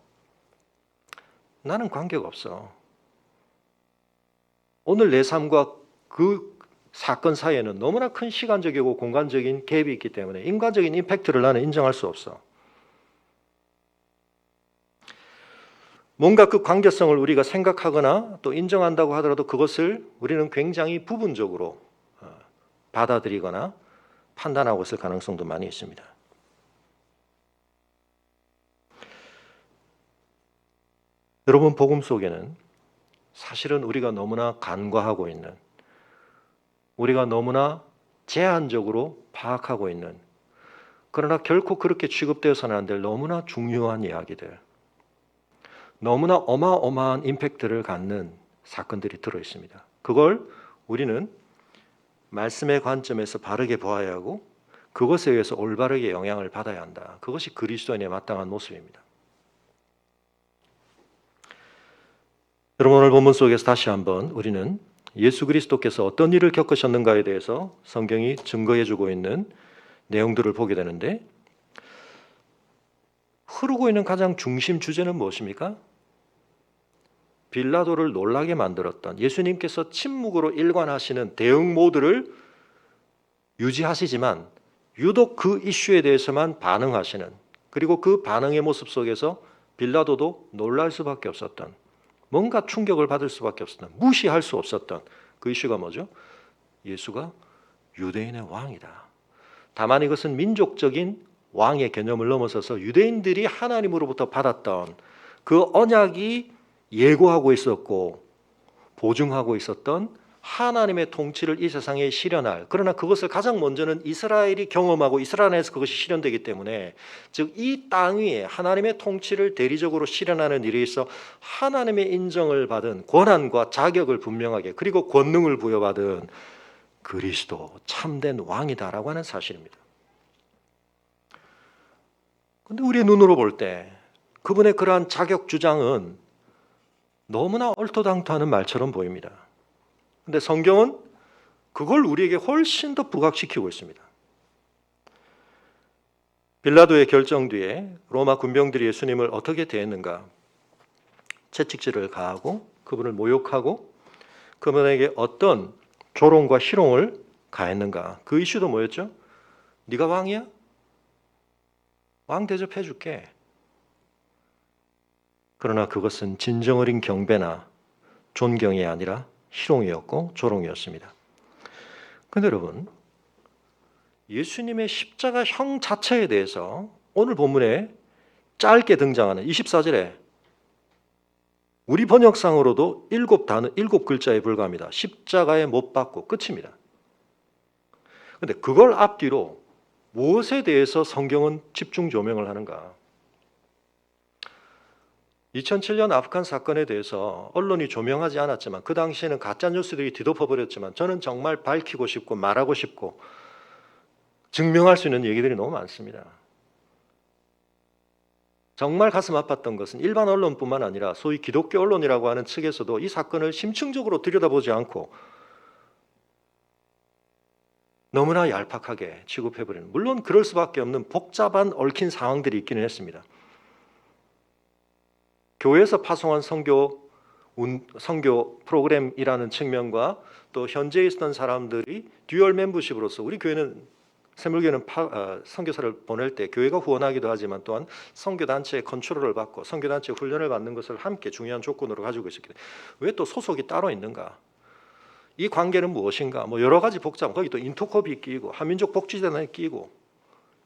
나는 관계가 없어. 오늘 내 삶과 그 사건 사이에는 너무나 큰 시간적이고 공간적인 갭이 있기 때문에 인간적인 임팩트를 나는 인정할 수 없어. 뭔가 그 관계성을 우리가 생각하거나 또 인정한다고 하더라도 그것을 우리는 굉장히 부분적으로 받아들이거나 판단하고 있을 가능성도 많이 있습니다. 여러분, 복음 속에는 사실은 우리가 너무나 간과하고 있는, 우리가 너무나 제한적으로 파악하고 있는, 그러나 결코 그렇게 취급되어서는 안 될 너무나 중요한 이야기들, 너무나 어마어마한 임팩트를 갖는 사건들이 들어있습니다. 그걸 우리는 말씀의 관점에서 바르게 보아야 하고 그것에 의해서 올바르게 영향을 받아야 한다. 그것이 그리스도인의 마땅한 모습입니다. 여러분, 오늘 본문 속에서 다시 한번 우리는 예수 그리스도께서 어떤 일을 겪으셨는가에 대해서 성경이 증거해주고 있는 내용들을 보게 되는데, 흐르고 있는 가장 중심 주제는 무엇입니까? 빌라도를 놀라게 만들었던, 예수님께서 침묵으로 일관하시는 대응 모드를 유지하시지만 유독 그 이슈에 대해서만 반응하시는, 그리고 그 반응의 모습 속에서 빌라도도 놀랄 수밖에 없었던, 뭔가 충격을 받을 수밖에 없었던, 무시할 수 없었던 그 이슈가 뭐죠? 예수가 유대인의 왕이다. 다만 이것은 민족적인 왕의 개념을 넘어서서 유대인들이 하나님으로부터 받았던 그 언약이 예고하고 있었고 보증하고 있었던 하나님의 통치를 이 세상에 실현할, 그러나 그것을 가장 먼저는 이스라엘이 경험하고 이스라엘 안에서 그것이 실현되기 때문에, 즉 이 땅 위에 하나님의 통치를 대리적으로 실현하는 일에 있어 하나님의 인정을 받은 권한과 자격을 분명하게, 그리고 권능을 부여받은 그리스도 참된 왕이다라고 하는 사실입니다. 그런데 우리의 눈으로 볼 때 그분의 그러한 자격 주장은 너무나 얼토당토하는 말처럼 보입니다. 그런데 성경은 그걸 우리에게 훨씬 더 부각시키고 있습니다. 빌라도의 결정 뒤에 로마 군병들이 예수님을 어떻게 대했는가? 채찍질을 가하고 그분을 모욕하고 그분에게 어떤 조롱과 희롱을 가했는가? 그 이슈도 뭐였죠? 네가 왕이야? 왕 대접해 줄게. 그러나 그것은 진정 어린 경배나 존경이 아니라 희롱이었고 조롱이었습니다. 그런데 여러분, 예수님의 십자가형 자체에 대해서 오늘 본문에 짧게 등장하는 24절에 우리 번역상으로도 7글자에 불과합니다. 십자가에 못 박고 끝입니다. 그런데 그걸 앞뒤로 무엇에 대해서 성경은 집중 조명을 하는가? 2007년 아프간 사건에 대해서 언론이 조명하지 않았지만 그 당시에는 가짜뉴스들이 뒤덮어버렸지만 저는 정말 밝히고 싶고 말하고 싶고 증명할 수 있는 얘기들이 너무 많습니다. 정말 가슴 아팠던 것은 일반 언론뿐만 아니라 소위 기독교 언론이라고 하는 측에서도 이 사건을 심층적으로 들여다보지 않고 너무나 얄팍하게 취급해버리는, 물론 그럴 수밖에 없는 복잡한 얽힌 상황들이 있기는 했습니다. 교회에서 파송한 선교 프로그램이라는 측면과 또 현재 있었던 사람들이 듀얼 멤버십으로서, 우리 교회는 새물교회는 선교사를 보낼 때 교회가 후원하기도 하지만 또한 선교단체의 컨트롤을 받고 선교단체 훈련을 받는 것을 함께 중요한 조건으로 가지고 있었기 때문에 왜 또 소속이 따로 있는가? 이 관계는 무엇인가? 뭐 여러 가지 복잡, 거기 또 인터콥이 끼고 한민족 복지재단이 끼고,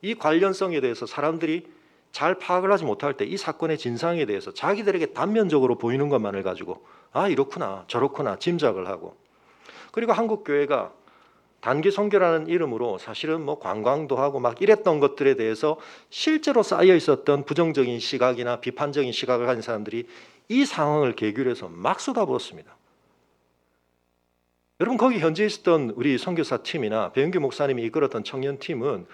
이 관련성에 대해서 사람들이 잘 파악을 하지 못할 때 이 사건의 진상에 대해서 자기들에게 단면적으로 보이는 것만을 가지고 아 이렇구나 저렇구나 짐작을 하고, 그리고 한국 교회가 단기 선교라는 이름으로 사실은 뭐 관광도 하고 막 이랬던 것들에 대해서 실제로 쌓여 있었던 부정적인 시각이나 비판적인 시각을 가진 사람들이 이 상황을 계기로 해서 막 쏟아부었습니다. 여러분, 거기 현지에 있었던 우리 선교사 팀이나 배영규 목사님이 이끌었던 청년 팀은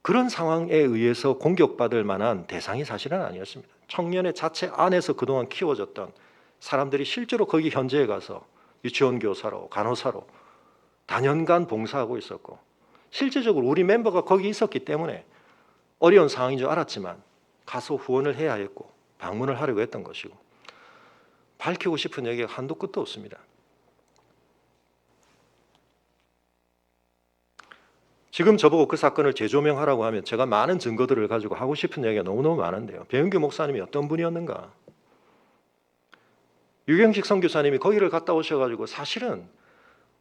그런 상황에 의해서 공격받을 만한 대상이 사실은 아니었습니다. 청년의 자체 안에서 그동안 키워졌던 사람들이 실제로 거기 현지에 가서 유치원 교사로, 간호사로 다년간 봉사하고 있었고, 실제적으로 우리 멤버가 거기 있었기 때문에 어려운 상황인 줄 알았지만 가서 후원을 해야 했고 방문을 하려고 했던 것이고, 밝히고 싶은 얘기가 한도 끝도 없습니다. 지금 저보고 그 사건을 재조명하라고 하면 제가 많은 증거들을 가지고 하고 싶은 얘기가 너무너무 많은데요. 배은규 목사님이 어떤 분이었는가? 유경식 선교사님이 거기를 갔다 오셔가지고 사실은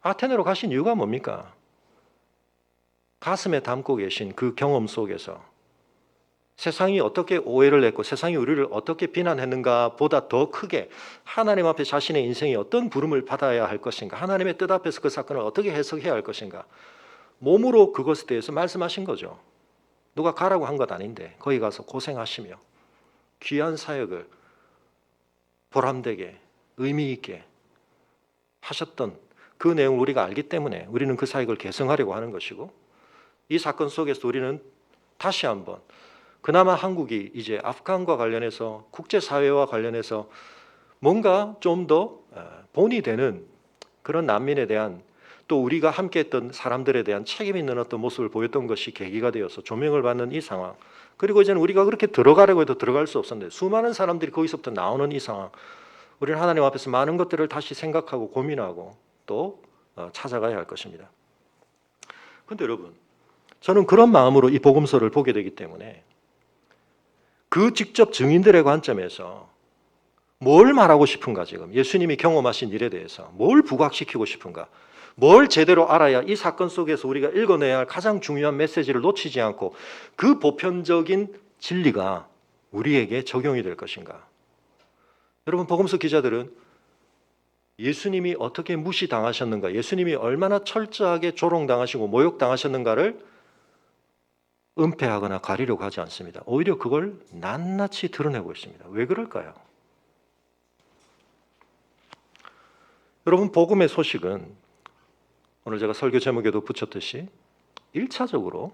아테네로 가신 이유가 뭡니까? 가슴에 담고 계신 그 경험 속에서 세상이 어떻게 오해를 했고 세상이 우리를 어떻게 비난했는가 보다 더 크게 하나님 앞에 자신의 인생이 어떤 부름을 받아야 할 것인가, 하나님의 뜻 앞에서 그 사건을 어떻게 해석해야 할 것인가, 몸으로 그것에 대해서 말씀하신 거죠. 누가 가라고 한 것 아닌데 거기 가서 고생하시며 귀한 사역을 보람되게 의미 있게 하셨던 그 내용을 우리가 알기 때문에 우리는 그 사역을 계승하려고 하는 것이고, 이 사건 속에서 우리는 다시 한번 그나마 한국이 이제 아프간과 관련해서 국제사회와 관련해서 뭔가 좀 더 본이 되는 그런 난민에 대한, 또 우리가 함께했던 사람들에 대한 책임 있는 어떤 모습을 보였던 것이 계기가 되어서 조명을 받는 이 상황, 그리고 이제는 우리가 그렇게 들어가려고 해도 들어갈 수 없었는데 수많은 사람들이 거기서부터 나오는 이 상황, 우리는 하나님 앞에서 많은 것들을 다시 생각하고 고민하고 또 찾아가야 할 것입니다. 그런데 여러분, 저는 그런 마음으로 이 복음서를 보게 되기 때문에 그 직접 증인들의 관점에서 뭘 말하고 싶은가, 지금 예수님이 경험하신 일에 대해서 뭘 부각시키고 싶은가, 뭘 제대로 알아야 이 사건 속에서 우리가 읽어내야 할 가장 중요한 메시지를 놓치지 않고 그 보편적인 진리가 우리에게 적용이 될 것인가. 여러분, 복음서 기자들은 예수님이 어떻게 무시당하셨는가, 예수님이 얼마나 철저하게 조롱당하시고 모욕당하셨는가를 은폐하거나 가리려고 하지 않습니다. 오히려 그걸 낱낱이 드러내고 있습니다. 왜 그럴까요? 여러분, 복음의 소식은 오늘 제가 설교 제목에도 붙였듯이 1차적으로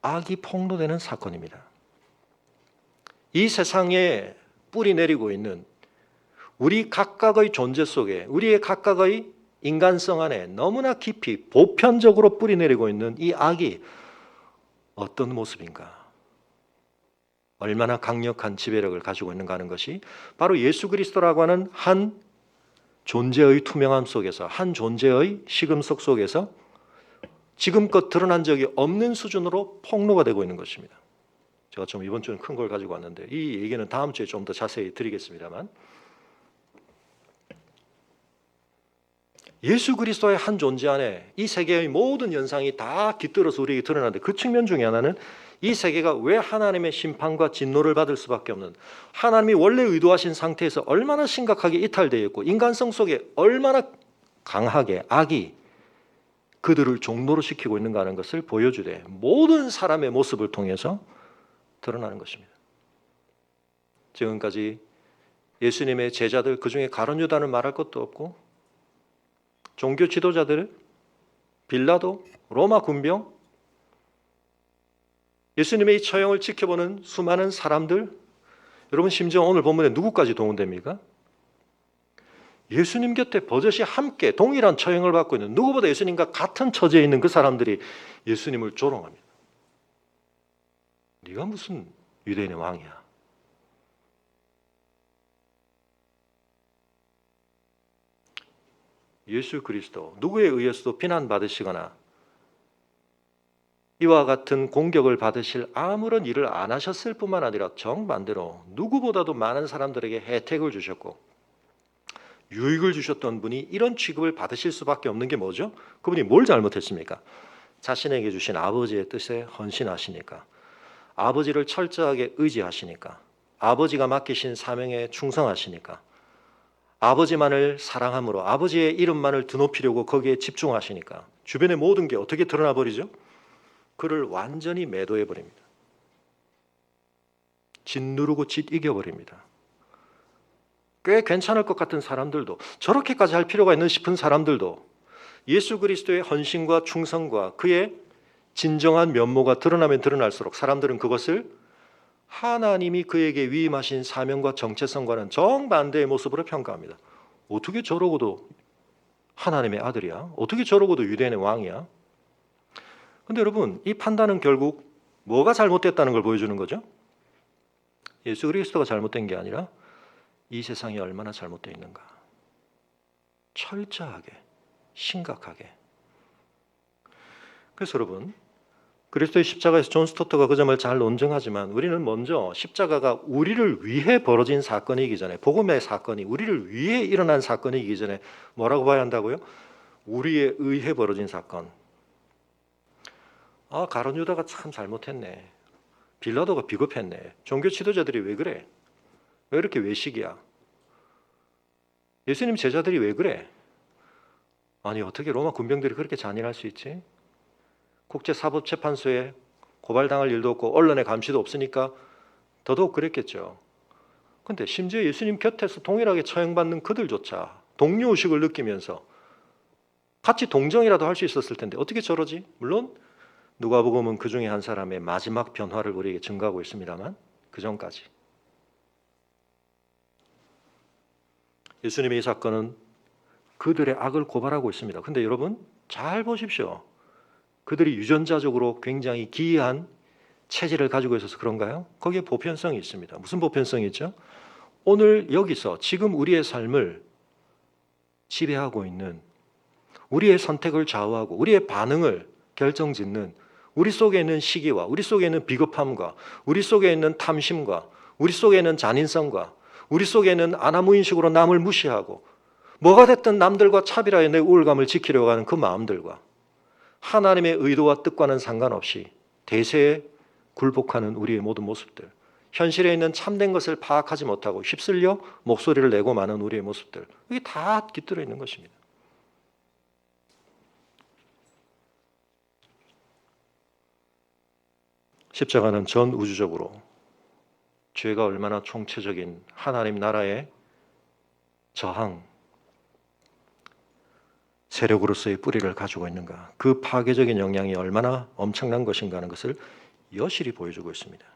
악이 폭로되는 사건입니다. 이 세상에 뿌리 내리고 있는 우리 각각의 존재 속에, 우리의 각각의 인간성 안에 너무나 깊이 보편적으로 뿌리 내리고 있는 이 악이 어떤 모습인가, 얼마나 강력한 지배력을 가지고 있는가 하는 것이 바로 예수 그리스도라고 하는 한 존재의 투명함 속에서, 한 존재의 시금석 속에서 지금껏 드러난 적이 없는 수준으로 폭로가 되고 있는 것입니다. 제가 좀 이번 주는 큰 걸 가지고 왔는데 이 얘기는 다음 주에 좀 더 자세히 드리겠습니다만, 예수 그리스도의 한 존재 안에 이 세계의 모든 현상이 다 깃들어서 우리에게 드러나는데, 그 측면 중에 하나는 이 세계가 왜 하나님의 심판과 진노를 받을 수밖에 없는, 하나님이 원래 의도하신 상태에서 얼마나 심각하게 이탈되어 있고 인간성 속에 얼마나 강하게 악이 그들을 종노로 시키고 있는가 하는 것을 보여주되 모든 사람의 모습을 통해서 드러나는 것입니다. 지금까지 예수님의 제자들, 그중에 가룟 유다는 말할 것도 없고, 종교 지도자들, 빌라도, 로마 군병, 예수님의 이 처형을 지켜보는 수많은 사람들, 여러분 심지어 오늘 본문에 누구까지 동원됩니까? 예수님 곁에 버젓이 함께 동일한 처형을 받고 있는, 누구보다 예수님과 같은 처지에 있는 그 사람들이 예수님을 조롱합니다. 네가 무슨 유대인의 왕이야? 예수 그리스도 누구에 의해서도 비난받으시거나 이와 같은 공격을 받으실 아무런 일을 안 하셨을 뿐만 아니라 정반대로 누구보다도 많은 사람들에게 혜택을 주셨고 유익을 주셨던 분이 이런 취급을 받으실 수밖에 없는 게 뭐죠? 그분이 뭘 잘못했습니까? 자신에게 주신 아버지의 뜻에 헌신하시니까, 아버지를 철저하게 의지하시니까, 아버지가 맡기신 사명에 충성하시니까, 아버지만을 사랑함으로 아버지의 이름만을 드높이려고 거기에 집중하시니까 주변의 모든 게 어떻게 드러나 버리죠? 그를 완전히 매도해 버립니다. 짓누르고 짓이겨 버립니다. 꽤 괜찮을 것 같은 사람들도, 저렇게까지 할 필요가 있는 싶은 사람들도 예수 그리스도의 헌신과 충성과 그의 진정한 면모가 드러나면 드러날수록 사람들은 그것을 하나님이 그에게 위임하신 사명과 정체성과는 정반대의 모습으로 평가합니다. 어떻게 저러고도 하나님의 아들이야? 어떻게 저러고도 유대인의 왕이야? 근데 여러분, 이 판단은 결국 뭐가 잘못됐다는 걸 보여주는 거죠? 예수 그리스도가 잘못된 게 아니라 이 세상이 얼마나 잘못되어 있는가. 철저하게, 심각하게. 그래서 여러분, 그리스도의 십자가에서 존 스토트가 그 점을 잘 논증하지만 우리는 먼저 십자가가 우리를 위해 벌어진 사건이기 전에, 복음의 사건이 우리를 위해 일어난 사건이기 전에 뭐라고 봐야 한다고요? 우리에 의해 벌어진 사건. 가룟 유다가 참 잘못했네. 빌라도가 비겁했네. 종교 지도자들이 왜 그래? 왜 이렇게 외식이야? 예수님 제자들이 왜 그래? 아니 어떻게 로마 군병들이 그렇게 잔인할 수 있지? 국제사법재판소에 고발당할 일도 없고 언론의 감시도 없으니까 더더욱 그랬겠죠. 근데 심지어 예수님 곁에서 동일하게 처형받는 그들조차 동료의식을 느끼면서 같이 동정이라도 할 수 있었을 텐데 어떻게 저러지? 물론 누가복음은 그 중에 한 사람의 마지막 변화를 우리에게 증거하고 있습니다만 그 전까지 예수님의 이 사건은 그들의 악을 고발하고 있습니다. 근데 여러분 잘 보십시오. 그들이 유전자적으로 굉장히 기이한 체질을 가지고 있어서 그런가요? 거기에 보편성이 있습니다. 무슨 보편성이 있죠? 오늘 여기서 지금 우리의 삶을 지배하고 있는, 우리의 선택을 좌우하고 우리의 반응을 결정짓는 우리 속에 있는 시기와 우리 속에 있는 비겁함과 우리 속에 있는 탐심과 우리 속에 있는 잔인성과 우리 속에 있는 아나무인식으로 남을 무시하고 뭐가 됐든 남들과 차별하여 내 우월감을 지키려고 하는 그 마음들과 하나님의 의도와 뜻과는 상관없이 대세에 굴복하는 우리의 모든 모습들, 현실에 있는 참된 것을 파악하지 못하고 휩쓸려 목소리를 내고 마는 우리의 모습들, 이게 다 깃들어 있는 것입니다. 십자가는 전 우주적으로 죄가 얼마나 총체적인 하나님 나라의 저항, 세력으로서의 뿌리를 가지고 있는가, 그 파괴적인 영향이 얼마나 엄청난 것인가 하는 것을 여실히 보여주고 있습니다.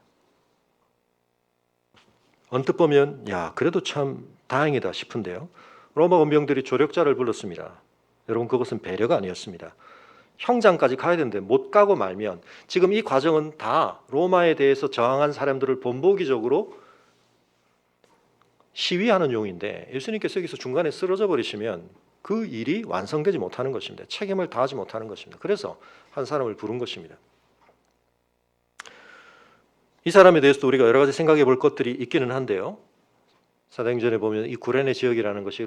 언뜻 보면 그래도 참 다행이다 싶은데요. 로마 군병들이 조력자를 불렀습니다. 여러분 그것은 배려가 아니었습니다. 형장까지 가야 되는데 못 가고 말면 지금 이 과정은 다 로마에 대해서 저항한 사람들을 본보기적으로 시위하는 용인데 예수님께서 여기서 중간에 쓰러져 버리시면 그 일이 완성되지 못하는 것입니다. 책임을 다하지 못하는 것입니다. 그래서 한 사람을 부른 것입니다. 이 사람에 대해서도 우리가 여러 가지 생각해 볼 것들이 있기는 한데요. 사도행전에 보면 이 구레네 지역이라는 것이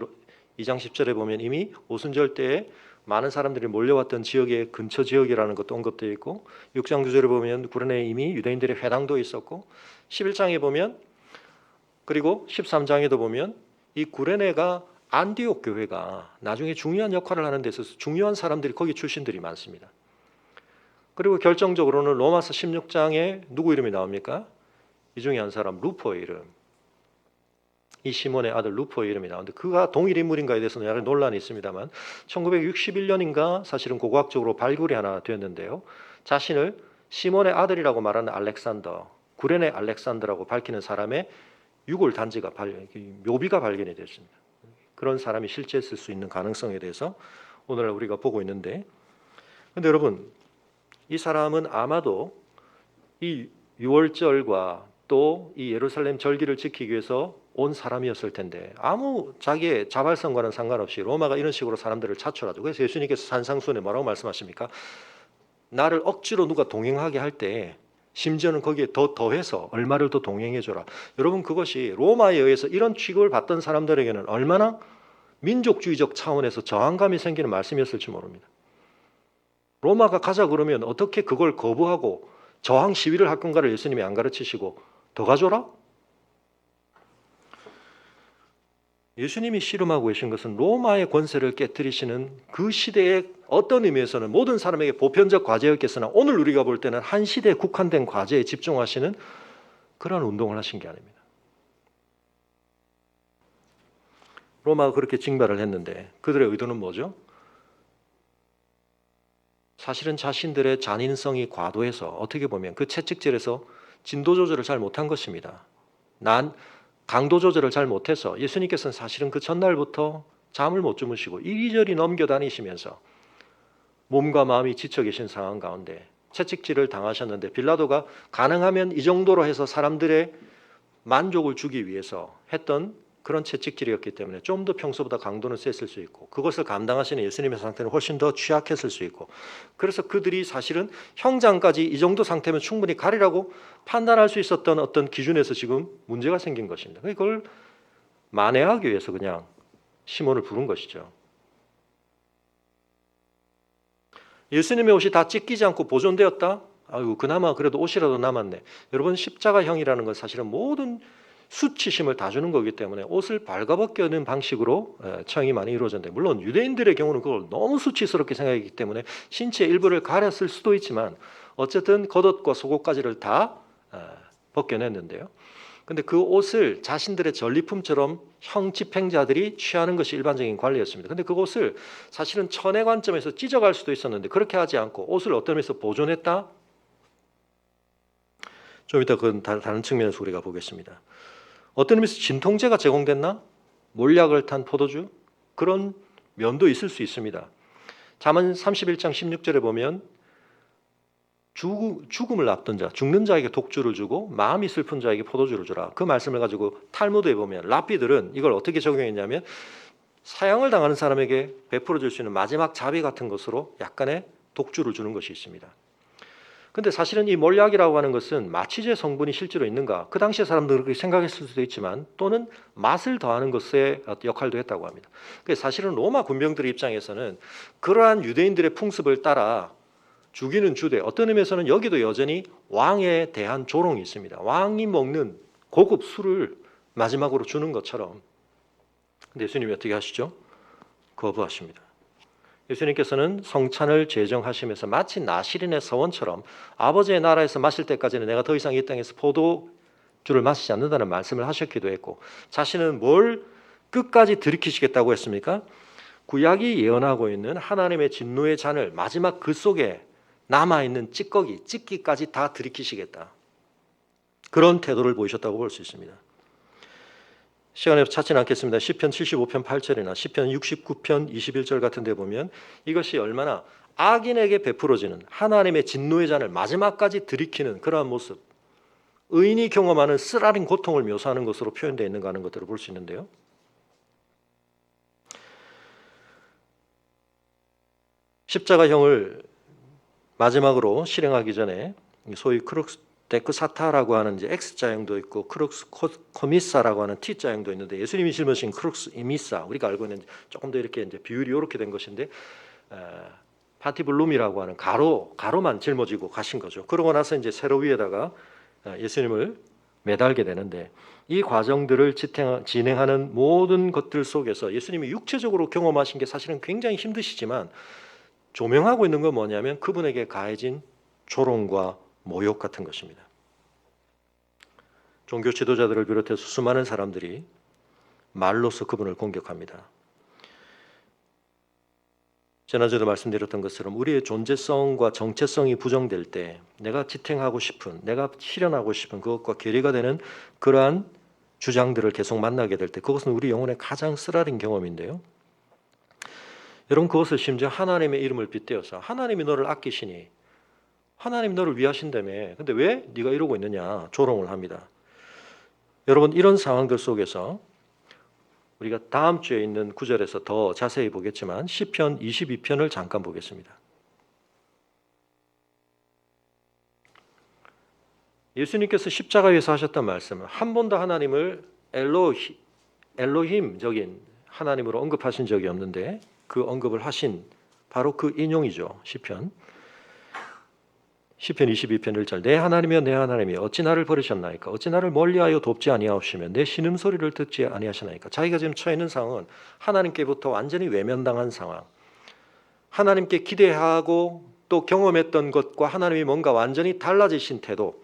2장 10절에 보면 이미 오순절 때에 많은 사람들이 몰려왔던 지역의 근처 지역이라는 것도 온 것도 있고 6장 9절에 보면 구레네에 이미 유대인들의 회당도 있었고 11장에 보면 그리고 13장에도 보면 이 구레네가 안디옥 교회가 나중에 중요한 역할을 하는 데 있어서 중요한 사람들이 거기 출신들이 많습니다. 그리고 결정적으로는 로마서 16장에 누구 이름이 나옵니까? 이 중에 한 사람 루포의 이름, 이 시몬의 아들 루포의 이름이 나오는데 그가 동일 인물인가에 대해서는 약간 논란이 있습니다만 1961년인가 사실은 고고학적으로 발굴이 하나 되었는데요. 자신을 시몬의 아들이라고 말하는 알렉산더, 구레네 알렉산더라고 밝히는 사람의 유골 단지가 묘비가 발견이 됐습니다. 그런 사람이 실제 있을 수 있는 가능성에 대해서 오늘날 우리가 보고 있는데, 근데 여러분 이 사람은 아마도 이 유월절과 또 이 예루살렘 절기를 지키기 위해서 온 사람이었을 텐데 아무 자기의 자발성과는 상관없이 로마가 이런 식으로 사람들을 차출하죠. 그래서 예수님께서 산상수훈에 뭐라고 말씀하십니까? 나를 억지로 누가 동행하게 할 때 심지어는 거기에 더해서 얼마를 더 동행해줘라. 여러분 그것이 로마에 의해서 이런 취급을 받던 사람들에게는 얼마나 민족주의적 차원에서 저항감이 생기는 말씀이었을지 모릅니다. 로마가 가자 그러면 어떻게 그걸 거부하고 저항 시위를 할 건가를 예수님이 안 가르치시고 더 가줘라? 예수님이 씨름하고 계신 것은 로마의 권세를 깨뜨리시는 그 시대의 어떤 의미에서는 모든 사람에게 보편적 과제였겠으나 오늘 우리가 볼 때는 한 시대에 국한된 과제에 집중하시는 그런 운동을 하신 게 아닙니다. 로마가 그렇게 징발을 했는데 그들의 의도는 뭐죠? 사실은 자신들의 잔인성이 과도해서 어떻게 보면 그 채찍질에서 진도 조절을 잘 못한 것입니다. 강도 조절을 잘 못해서 예수님께서는 사실은 그 전날부터 잠을 못 주무시고 이리저리 넘겨다니시면서 몸과 마음이 지쳐 계신 상황 가운데 채찍질을 당하셨는데 빌라도가 가능하면 이 정도로 해서 사람들의 만족을 주기 위해서 했던 그런 채찍질이었기 때문에 좀 더 평소보다 강도는 셌을 수 있고 그것을 감당하시는 예수님의 상태는 훨씬 더 취약했을 수 있고 그래서 그들이 사실은 형장까지 이 정도 상태면 충분히 가리라고 판단할 수 있었던 어떤 기준에서 지금 문제가 생긴 것입니다. 그걸 만회하기 위해서 그냥 시몬을 부른 것이죠. 예수님의 옷이 다 찢기지 않고 보존되었다? 아유, 그나마 그래도 옷이라도 남았네. 여러분, 십자가형이라는 건 사실은 모든 수치심을 다 주는 거기 때문에 옷을 발가벗겨는 방식으로 처형이 많이 이루어졌는데 물론 유대인들의 경우는 그걸 너무 수치스럽게 생각했기 때문에 신체 일부를 가렸을 수도 있지만 어쨌든 겉옷과 속옷까지를 다 벗겨냈는데요. 근데 그 옷을 자신들의 전리품처럼 형 집행자들이 취하는 것이 일반적인 관리였습니다. 근데 그것을 사실은 천의 관점에서 찢어갈 수도 있었는데 그렇게 하지 않고 옷을 어떤 면에서 보존했다? 좀 이따 그건 다른 측면에서 우리가 보겠습니다. 어떤 의미에서 진통제가 제공됐나? 몰약을 탄 포도주? 그런 면도 있을 수 있습니다. 잠언 31장 16절에 보면 죽음을 앞둔 자, 죽는 자에게 독주를 주고 마음이 슬픈 자에게 포도주를 주라. 그 말씀을 가지고 탈무드에 보면 랍비들은 이걸 어떻게 적용했냐면 사형을 당하는 사람에게 베풀어 줄 수 있는 마지막 자비 같은 것으로 약간의 독주를 주는 것이 있습니다. 근데 사실은 이 몰약이라고 하는 것은 마취제 성분이 실제로 있는가? 그 당시에 사람들은 그렇게 생각했을 수도 있지만 또는 맛을 더하는 것의 역할도 했다고 합니다. 사실은 로마 군병들의 입장에서는 그러한 유대인들의 풍습을 따라 죽이는 주되 어떤 의미에서는 여기도 여전히 왕에 대한 조롱이 있습니다. 왕이 먹는 고급 술을 마지막으로 주는 것처럼. 근데 예수님이 어떻게 하시죠? 거부하십니다. 예수님께서는 성찬을 제정하시면서 마치 나시린의 서원처럼 아버지의 나라에서 마실 때까지는 내가 더 이상 이 땅에서 포도주를 마시지 않는다는 말씀을 하셨기도 했고 자신은 뭘 끝까지 들이키시겠다고 했습니까? 구약이 예언하고 있는 하나님의 진노의 잔을 마지막 그 속에 남아있는 찌꺼기, 찢기까지 다 들이키시겠다. 그런 태도를 보이셨다고 볼 수 있습니다. 시간에 찾지는 않겠습니다. 시편 75편 8절이나 시편 69편 21절 같은 데 보면 이것이 얼마나 악인에게 베풀어지는 하나님의 진노의 잔을 마지막까지 들이키는 그러한 모습, 의인이 경험하는 쓰라린 고통을 묘사하는 것으로 표현되어 있는가 하는 것들을 볼 수 있는데요. 십자가형을 마지막으로 실행하기 전에 소위 크룩스 데크사타라고 하는 이제 X자형도 있고 크룩스 코미사라고 하는 T자형도 있는데 예수님이 짊어진 크룩스 이미사 우리가 알고 있는 조금 더 이렇게 이제 비율이 이렇게 된 것인데 파티블룸이라고 하는 가로만 짊어지고 가신 거죠. 그러고 나서 이제 세로 위에다가 예수님을 매달게 되는데 이 과정들을 진행하는 모든 것들 속에서 예수님이 육체적으로 경험하신 게 사실은 굉장히 힘드시지만 조명하고 있는 건 뭐냐면 그분에게 가해진 조롱과 모욕 같은 것입니다. 종교 지도자들을 비롯해서 수많은 사람들이 말로서 그분을 공격합니다. 지난주에도 말씀드렸던 것처럼 우리의 존재성과 정체성이 부정될 때 내가 지탱하고 싶은, 내가 실현하고 싶은 그것과 괴리가 되는 그러한 주장들을 계속 만나게 될 때 그것은 우리 영혼의 가장 쓰라린 경험인데요. 여러분 그것을 심지어 하나님의 이름을 빗대어서 하나님이 너를 아끼시니 하나님 너를 위하신다며 근데 왜 네가 이러고 있느냐 조롱을 합니다. 여러분 이런 상황들 속에서 우리가 다음 주에 있는 구절에서 더 자세히 보겠지만 시편 22편을 잠깐 보겠습니다. 예수님께서 십자가 위에서 하셨던 말씀은 한 번도 하나님을 엘로힘적인 하나님으로 언급하신 적이 없는데 그 언급을 하신 바로 그 인용이죠. 시편. 시편 22편 1절 내 하나님이여 내 하나님이 어찌 나를 버리셨나이까 어찌 나를 멀리하여 돕지 아니하옵시며 내 신음소리를 듣지 아니하시나이까. 자기가 지금 처해 있는 상황은 하나님께부터 완전히 외면당한 상황, 하나님께 기대하고 또 경험했던 것과 하나님이 뭔가 완전히 달라지신 태도,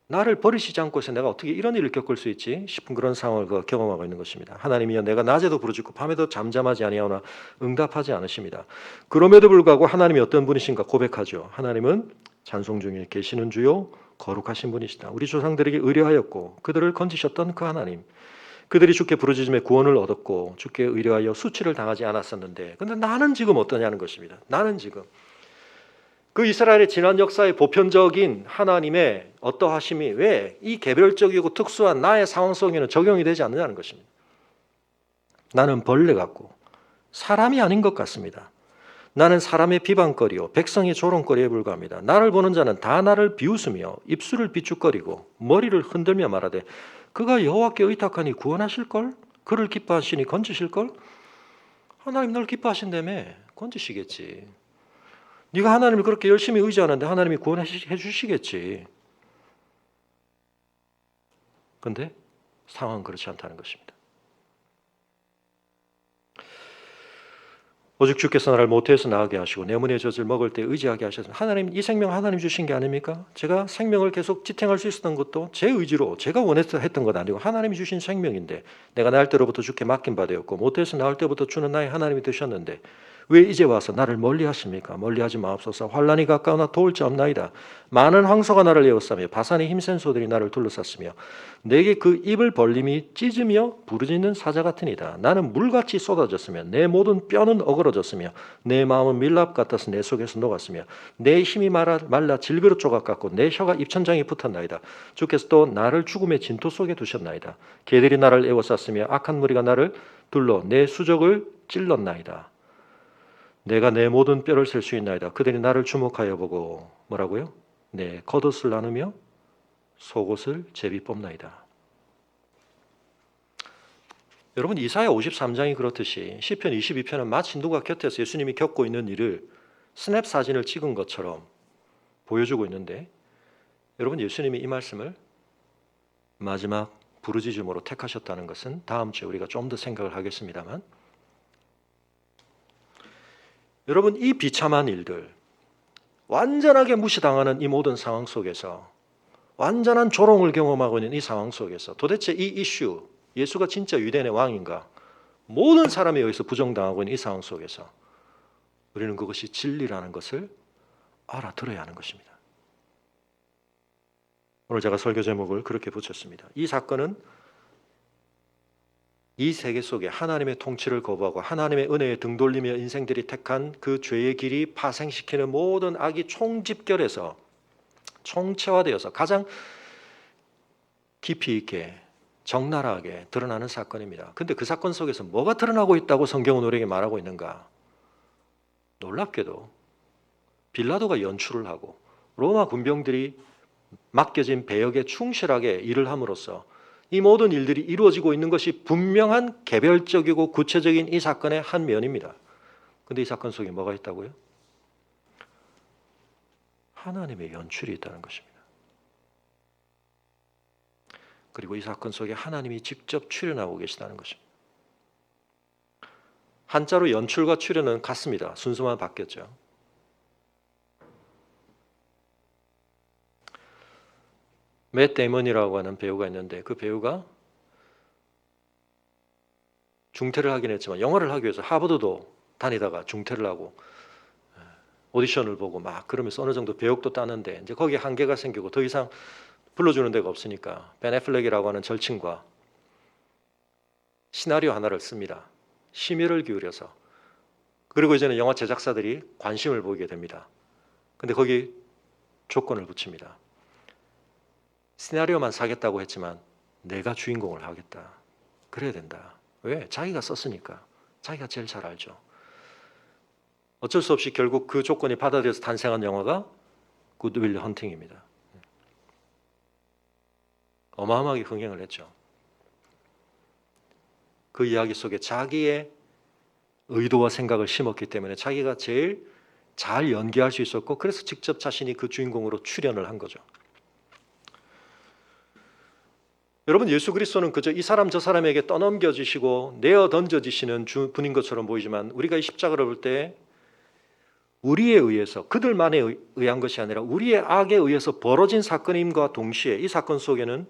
나를 버리시지 않고서 내가 어떻게 이런 일을 겪을 수 있지 싶은 그런 상황을 경험하고 있는 것입니다. 하나님이여 내가 낮에도 부르짖고 밤에도 잠잠하지 아니하오나 응답하지 않으십니다. 그럼에도 불구하고 하나님이 어떤 분이신가 고백하죠. 하나님은 찬송 중에 계시는 주요 거룩하신 분이시다. 우리 조상들에게 의뢰하였고 그들을 건지셨던 그 하나님, 그들이 주께 부르짖음에 구원을 얻었고 주께 의뢰하여 수치를 당하지 않았었는데, 근데 나는 지금 어떠냐는 것입니다. 나는 지금 그 이스라엘의 지난 역사의 보편적인 하나님의 어떠하심이 왜 이 개별적이고 특수한 나의 상황 속에는 적용이 되지 않느냐는 것입니다. 나는 벌레 같고 사람이 아닌 것 같습니다. 나는 사람의 비방거리요 백성의 조롱거리에 불과합니다. 나를 보는 자는 다 나를 비웃으며 입술을 비축거리고 머리를 흔들며 말하되 그가 여호와께 의탁하니 구원하실걸? 그를 기뻐하시니 건지실걸? 하나님 널 기뻐하신다며 건지시겠지. 네가 하나님을 그렇게 열심히 의지하는데 하나님이 구원해 주시겠지. 그런데 상황은 그렇지 않다는 것입니다. 오직 주께서 나를 모태에서 나게 하시고 내 문의 젖을 먹을 때 의지하게 하셔서, 하나님 이 생명 하나님 주신 게 아닙니까? 제가 생명을 계속 지탱할 수 있었던 것도 제 의지로 제가 원해서 했던 것 아니고 하나님이 주신 생명인데, 내가 날 때로부터 주께 맡긴 바 되었고 모태에서 나올 때부터 주는 나의 하나님이 되셨는데 왜 이제 와서 나를 멀리하십니까? 멀리하지 마옵소서. 환난이 가까우나 도울 자 없나이다. 많은 황소가 나를 에워싸며 바산의 힘센 소들이 나를 둘러쌌으며 내게 그 입을 벌림이 찢으며 부르짖는 사자 같으니이다. 나는 물같이 쏟아졌으며 내 모든 뼈는 어그러졌으며 내 마음은 밀랍 같아서 내 속에서 녹았으며 내 힘이 말라 질그릇 조각 같고 내 혀가 입천장에 붙었나이다. 주께서 또 나를 죽음의 진토 속에 두셨나이다. 개들이 나를 에워쌌으며 악한 무리가 나를 둘러 내 수족을 찔렀나이다. 내가 내 모든 뼈를 셀 수 있나이다. 그들이 나를 주목하여 보고 뭐라고요? 내 겉옷을 나누며 속옷을 제비 뽑나이다. 여러분 이사야 53장이 그렇듯이 시편 22편은 마치 누가 곁에서 예수님이 겪고 있는 일을 스냅 사진을 찍은 것처럼 보여주고 있는데, 여러분 예수님이 이 말씀을 마지막 부르짖음으로 택하셨다는 것은 다음 주에 우리가 좀 더 생각을 하겠습니다만, 여러분 이 비참한 일들, 완전하게 무시당하는 이 모든 상황 속에서, 완전한 조롱을 경험하고 있는 이 상황 속에서 도대체 이 이슈, 예수가 진짜 유대인의 왕인가, 모든 사람에 의해서 부정당하고 있는 이 상황 속에서 우리는 그것이 진리라는 것을 알아들어야 하는 것입니다. 오늘 제가 설교 제목을 그렇게 붙였습니다. 이 사건은 이 세계 속에 하나님의 통치를 거부하고 하나님의 은혜에 등 돌리며 인생들이 택한 그 죄의 길이 파생시키는 모든 악이 총집결해서 총체화되어서 가장 깊이 있게 적나라하게 드러나는 사건입니다. 그런데 그 사건 속에서 뭐가 드러나고 있다고 성경은 우리에게 말하고 있는가? 놀랍게도 빌라도가 연출을 하고 로마 군병들이 맡겨진 배역에 충실하게 일을 함으로써 이 모든 일들이 이루어지고 있는 것이 분명한 개별적이고 구체적인 이 사건의 한 면입니다. 그런데 이 사건 속에 뭐가 있다고요? 하나님의 연출이 있다는 것입니다. 그리고 이 사건 속에 하나님이 직접 출연하고 계시다는 것입니다. 한자로 연출과 출연은 같습니다. 순서만 바뀌었죠. 맷 데이먼이라고 하는 배우가 있는데 그 배우가 중퇴를 하긴 했지만 영화를 하기 위해서 하버드도 다니다가 중퇴를 하고 오디션을 보고 막 그러면서 어느 정도 배역도 따는데 이제 거기에 한계가 생기고 더 이상 불러주는 데가 없으니까 벤 애플렉이라고 하는 절친과 시나리오 하나를 씁니다. 심혈을 기울여서. 그리고 이제는 영화 제작사들이 관심을 보이게 됩니다. 근데 거기 조건을 붙입니다. 시나리오만 사겠다고 했지만 내가 주인공을 하겠다. 그래야 된다. 왜? 자기가 썼으니까. 자기가 제일 잘 알죠. 어쩔 수 없이 결국 그 조건이 받아들여서 탄생한 영화가 굿윌 헌팅입니다. 어마어마하게 흥행을 했죠. 그 이야기 속에 자기의 의도와 생각을 심었기 때문에 자기가 제일 잘 연기할 수 있었고 그래서 직접 자신이 그 주인공으로 출연을 한 거죠. 여러분, 예수 그리스도는 그저 이 사람 저 사람에게 떠넘겨지시고 내어 던져지시는 분인 것처럼 보이지만 우리가 이 십자가를 볼 때 우리에 의해서, 그들만에 의한 것이 아니라 우리의 악에 의해서 벌어진 사건임과 동시에 이 사건 속에는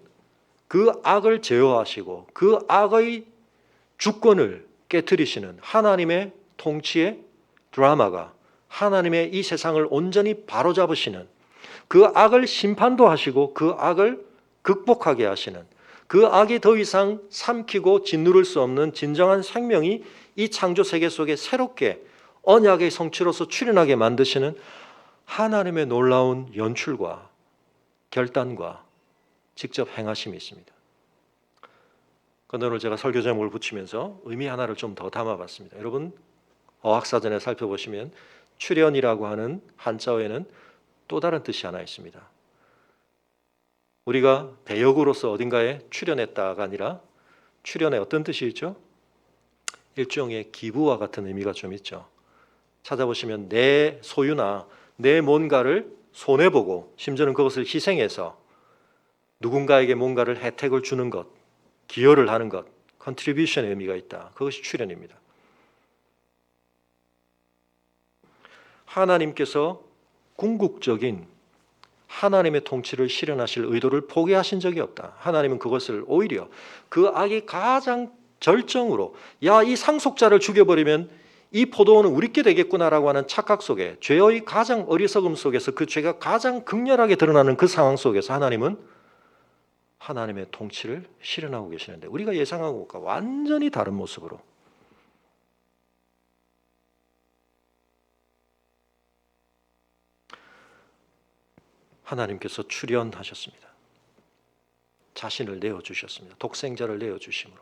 그 악을 제어하시고 그 악의 주권을 깨트리시는 하나님의 통치의 드라마가, 하나님의 이 세상을 온전히 바로잡으시는, 그 악을 심판도 하시고 그 악을 극복하게 하시는, 그 악이 더 이상 삼키고 짓누를 수 없는 진정한 생명이 이 창조 세계 속에 새롭게 언약의 성취로서 출현하게 만드시는 하나님의 놀라운 연출과 결단과 직접 행하심이 있습니다. 그런데 오늘 제가 설교 제목을 붙이면서 의미 하나를 좀 더 담아봤습니다. 여러분, 어학사전에 살펴보시면 출현이라고 하는 한자어에는 또 다른 뜻이 하나 있습니다. 우리가 배역으로서 어딘가에 출현했다가 아니라 출현의 어떤 뜻이 있죠? 일종의 기부와 같은 의미가 좀 있죠. 찾아보시면 내 소유나 내 뭔가를 손해보고 심지어는 그것을 희생해서 누군가에게 뭔가를 혜택을 주는 것, 기여를 하는 것, 컨트리뷰션의 의미가 있다. 그것이 출현입니다. 하나님께서 궁극적인 하나님의 통치를 실현하실 의도를 포기하신 적이 없다. 하나님은 그것을 오히려 그 악이 가장 절정으로, 야, 이 상속자를 죽여버리면 이 포도원은 우리께 되겠구나라고 하는 착각 속에, 죄의 가장 어리석음 속에서 그 죄가 가장 극렬하게 드러나는 그 상황 속에서 하나님은 하나님의 통치를 실현하고 계시는데 우리가 예상한 것과 완전히 다른 모습으로 하나님께서 출현하셨습니다. 자신을 내어주셨습니다. 독생자를 내어주심으로.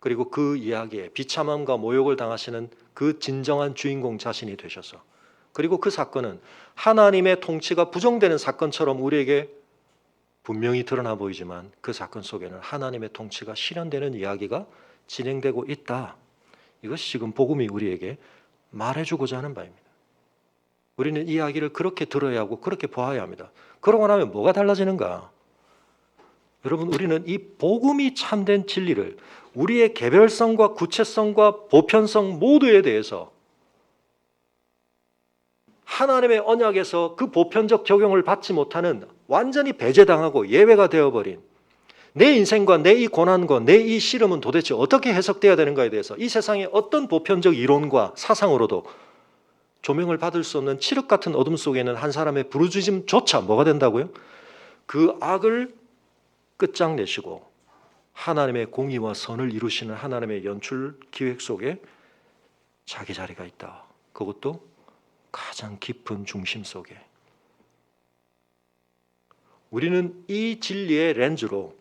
그리고 그 이야기에 비참함과 모욕을 당하시는 그 진정한 주인공 자신이 되셔서, 그리고 그 사건은 하나님의 통치가 부정되는 사건처럼 우리에게 분명히 드러나 보이지만 그 사건 속에는 하나님의 통치가 실현되는 이야기가 진행되고 있다. 이것이 지금 복음이 우리에게 말해주고자 하는 바입니다. 우리는 이 이야기를 그렇게 들어야 하고 그렇게 보아야 합니다. 그러고 나면 뭐가 달라지는가? 여러분, 우리는 이 복음이 참된 진리를 우리의 개별성과 구체성과 보편성 모두에 대해서 하나님의 언약에서 그 보편적 적용을 받지 못하는, 완전히 배제당하고 예외가 되어버린 내 인생과 내 이 고난과 내 이 시름은 도대체 어떻게 해석되어야 되는가에 대해서 이 세상의 어떤 보편적 이론과 사상으로도 조명을 받을 수 없는 칠흑 같은 어둠 속에 있는 한 사람의 부르짖음조차 뭐가 된다고요? 그 악을 끝장내시고 하나님의 공의와 선을 이루시는 하나님의 연출 기획 속에 자기 자리가 있다. 그것도 가장 깊은 중심 속에. 우리는 이 진리의 렌즈로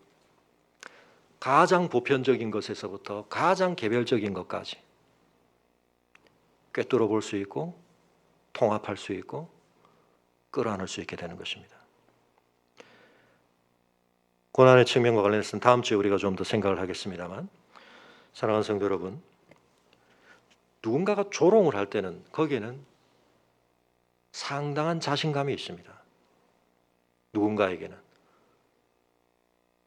가장 보편적인 것에서부터 가장 개별적인 것까지 꿰뚫어 볼 수 있고 통합할 수 있고 끌어안을 수 있게 되는 것입니다. 고난의 측면과 관련해서는 다음 주에 우리가 좀 더 생각을 하겠습니다만, 사랑하는 성도 여러분, 누군가가 조롱을 할 때는 거기에는 상당한 자신감이 있습니다. 누군가에게는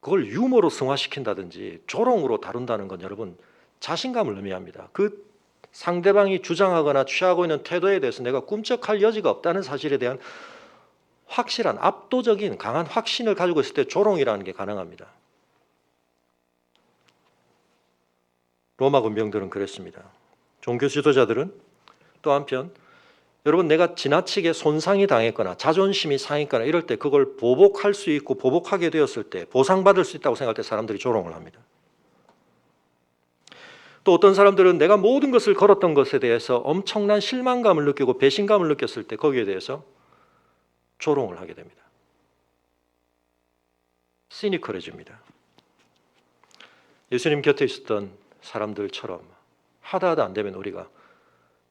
그걸 유머로 승화시킨다든지 조롱으로 다룬다는 건 여러분 자신감을 의미합니다. 그 상대방이 주장하거나 취하고 있는 태도에 대해서 내가 꿈쩍할 여지가 없다는 사실에 대한 확실한 압도적인 강한 확신을 가지고 있을 때 조롱이라는 게 가능합니다. 로마 군병들은 그랬습니다. 종교 지도자들은 또 한편, 여러분, 내가 지나치게 손상이 당했거나 자존심이 상했거나 이럴 때 그걸 보복할 수 있고 보복하게 되었을 때 보상받을 수 있다고 생각할 때 사람들이 조롱을 합니다. 또 어떤 사람들은 내가 모든 것을 걸었던 것에 대해서 엄청난 실망감을 느끼고 배신감을 느꼈을 때 거기에 대해서 조롱을 하게 됩니다. 시니컬해집니다. 예수님 곁에 있었던 사람들처럼 하다 안 되면 우리가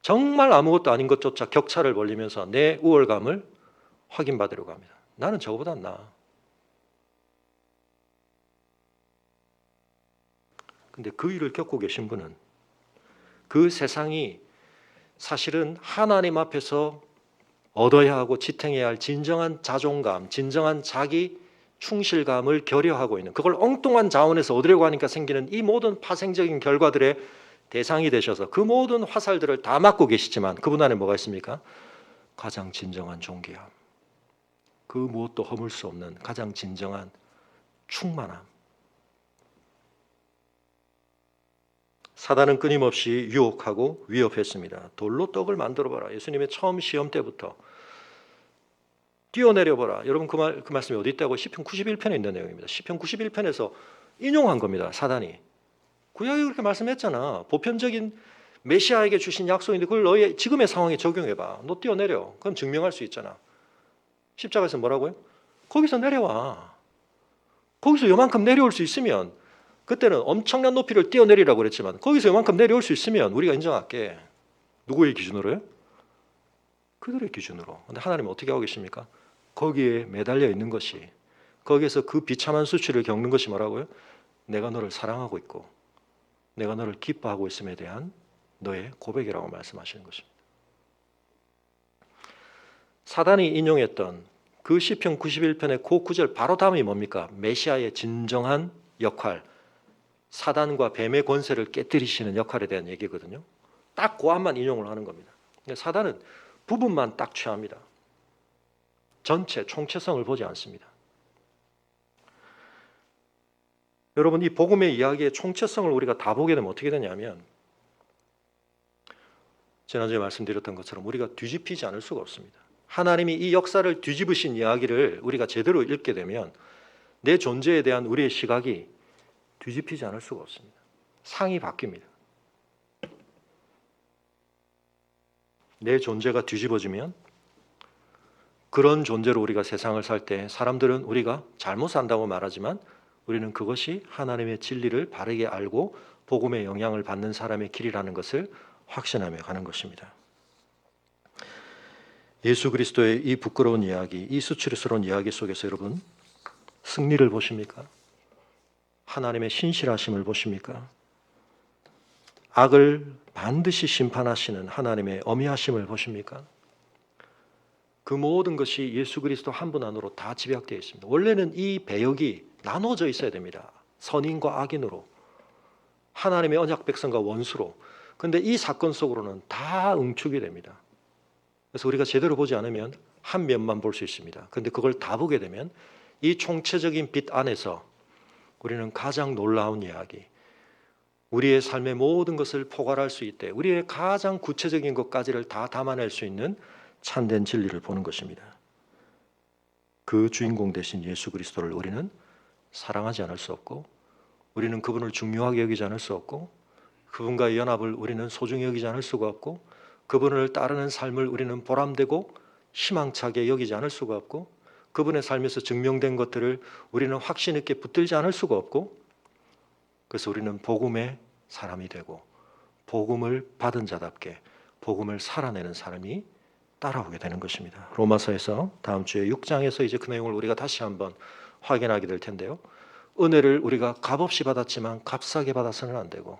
정말 아무것도 아닌 것조차 격차를 벌리면서 내 우월감을 확인받으려고 합니다. 나는 저거보다 나아. 근데 그 일을 겪고 계신 분은 그 세상이 사실은 하나님 앞에서 얻어야 하고 지탱해야 할 진정한 자존감, 진정한 자기 충실감을 결여하고 있는, 그걸 엉뚱한 자원에서 얻으려고 하니까 생기는 이 모든 파생적인 결과들의 대상이 되셔서 그 모든 화살들을 다 맞고 계시지만 그분 안에 뭐가 있습니까? 가장 진정한 존귀함, 그 무엇도 허물 수 없는 가장 진정한 충만함. 사단은 끊임없이 유혹하고 위협했습니다. 돌로 떡을 만들어봐라. 예수님의 처음 시험 때부터 뛰어내려봐라. 여러분 그 말씀이 어디 있다고? 시편 91편에 있는 내용입니다. 시편 91편에서 인용한 겁니다. 사단이. 구약에 그렇게 말씀했잖아. 보편적인 메시아에게 주신 약속인데 그걸 너의 지금의 상황에 적용해봐. 너 뛰어내려. 그럼 증명할 수 있잖아. 십자가에서 뭐라고요? 거기서 내려와. 거기서 요만큼 내려올 수 있으면, 그때는 엄청난 높이를 뛰어내리라고 그랬지만 거기서 요만큼 내려올 수 있으면 우리가 인정할게. 누구의 기준으로요? 그들의 기준으로. 근데 하나님은 어떻게 하고 계십니까? 거기에 매달려 있는 것이, 거기에서 그 비참한 수치를 겪는 것이 뭐라고요? 내가 너를 사랑하고 있고 내가 너를 기뻐하고 있음에 대한 너의 고백이라고 말씀하시는 것입니다. 사단이 인용했던 그 시편 91편의 그 구절 바로 다음이 뭡니까? 메시아의 진정한 역할, 사단과 뱀의 권세를 깨뜨리시는 역할에 대한 얘기거든요. 딱 그 한만 인용을 하는 겁니다. 사단은 부분만 딱 취합니다. 전체 총체성을 보지 않습니다. 여러분, 이 복음의 이야기의 총체성을 우리가 다 보게 되면 어떻게 되냐면, 지난주에 말씀드렸던 것처럼 우리가 뒤집히지 않을 수가 없습니다. 하나님이 이 역사를 뒤집으신 이야기를 우리가 제대로 읽게 되면 내 존재에 대한 우리의 시각이 뒤집히지 않을 수가 없습니다. 상이 바뀝니다. 내 존재가 뒤집어지면 그런 존재로 우리가 세상을 살 때 사람들은 우리가 잘못 산다고 말하지만 우리는 그것이 하나님의 진리를 바르게 알고 복음의 영향을 받는 사람의 길이라는 것을 확신하며 가는 것입니다. 예수 그리스도의 이 부끄러운 이야기, 이 수치스러운 이야기 속에서 여러분 승리를 보십니까? 하나님의 신실하심을 보십니까? 악을 반드시 심판하시는 하나님의 어미하심을 보십니까? 그 모든 것이 예수 그리스도 한 분 안으로 다 집약되어 있습니다. 원래는 이 배역이 나눠져 있어야 됩니다. 선인과 악인으로, 하나님의 언약 백성과 원수로. 그런데 이 사건 속으로는 다 응축이 됩니다. 그래서 우리가 제대로 보지 않으면 한 면만 볼 수 있습니다. 그런데 그걸 다 보게 되면 이 총체적인 빛 안에서 우리는 가장 놀라운 이야기, 우리의 삶의 모든 것을 포괄할 수 있대, 우리의 가장 구체적인 것까지를 다 담아낼 수 있는 참된 진리를 보는 것입니다. 그 주인공 되신 예수 그리스도를 우리는 사랑하지 않을 수 없고, 우리는 그분을 중요하게 여기지 않을 수 없고, 그분과의 연합을 우리는 소중히 여기지 않을 수가 없고, 그분을 따르는 삶을 우리는 보람되고 희망차게 여기지 않을 수가 없고, 그분의 삶에서 증명된 것들을 우리는 확신 있게 붙들지 않을 수가 없고, 그래서 우리는 복음의 사람이 되고 복음을 받은 자답게 복음을 살아내는 사람이 따라오게 되는 것입니다. 로마서에서 다음 주에 6장에서 이제 그 내용을 우리가 다시 한번 확인하게 될 텐데요. 은혜를 우리가 값없이 받았지만 값싸게 받아서는 안 되고,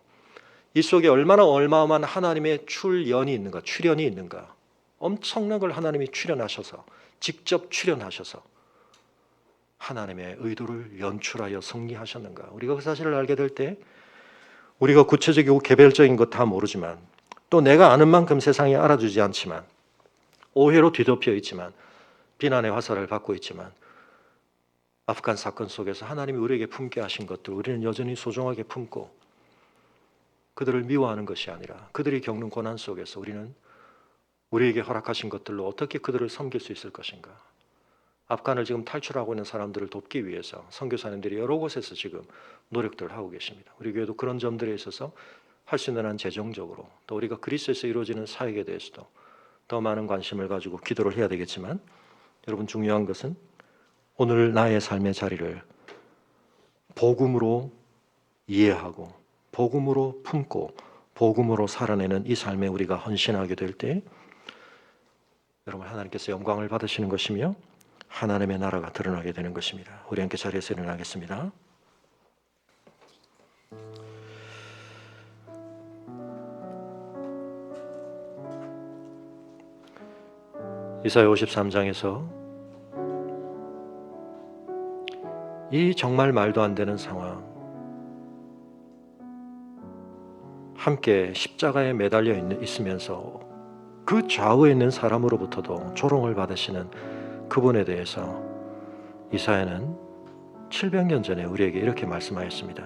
이 속에 얼마나 어마어마한 하나님의 출연이 있는가, 출연이 있는가. 엄청난 걸 하나님이 출연하셔서, 직접 출연하셔서 하나님의 의도를 연출하여 성리하셨는가. 우리가 그 사실을 알게 될 때 우리가 구체적이고 개별적인 것 다 모르지만, 또 내가 아는 만큼 세상이 알아주지 않지만, 오해로 뒤덮여 있지만, 비난의 화살을 받고 있지만, 아프간 사건 속에서 하나님이 우리에게 품게 하신 것들 우리는 여전히 소중하게 품고, 그들을 미워하는 것이 아니라 그들이 겪는 고난 속에서 우리는 우리에게 허락하신 것들로 어떻게 그들을 섬길 수 있을 것인가. 아프간을 지금 탈출하고 있는 사람들을 돕기 위해서 선교사님들이 여러 곳에서 지금 노력들을 하고 계십니다. 우리 교회도 그런 점들에 있어서 할 수 있는 한 재정적으로, 또 우리가 그리스도에서 이루어지는 사역에 대해서도 더 많은 관심을 가지고 기도를 해야 되겠지만, 여러분 중요한 것은 오늘 나의 삶의 자리를 복음으로 이해하고 복음으로 품고 복음으로 살아내는 이 삶에 우리가 헌신하게 될 때 여러분 하나님께서 영광을 받으시는 것이며 하나님의 나라가 드러나게 되는 것입니다. 우리 함께 자리에서 일어나겠습니다. 이사야 53장에서 이 정말 말도 안 되는 상황, 함께 십자가에 매달려 있으면서 그 좌우에 있는 사람으로부터도 조롱을 받으시는 그분에 대해서 이사야는 700년 전에 우리에게 이렇게 말씀하였습니다.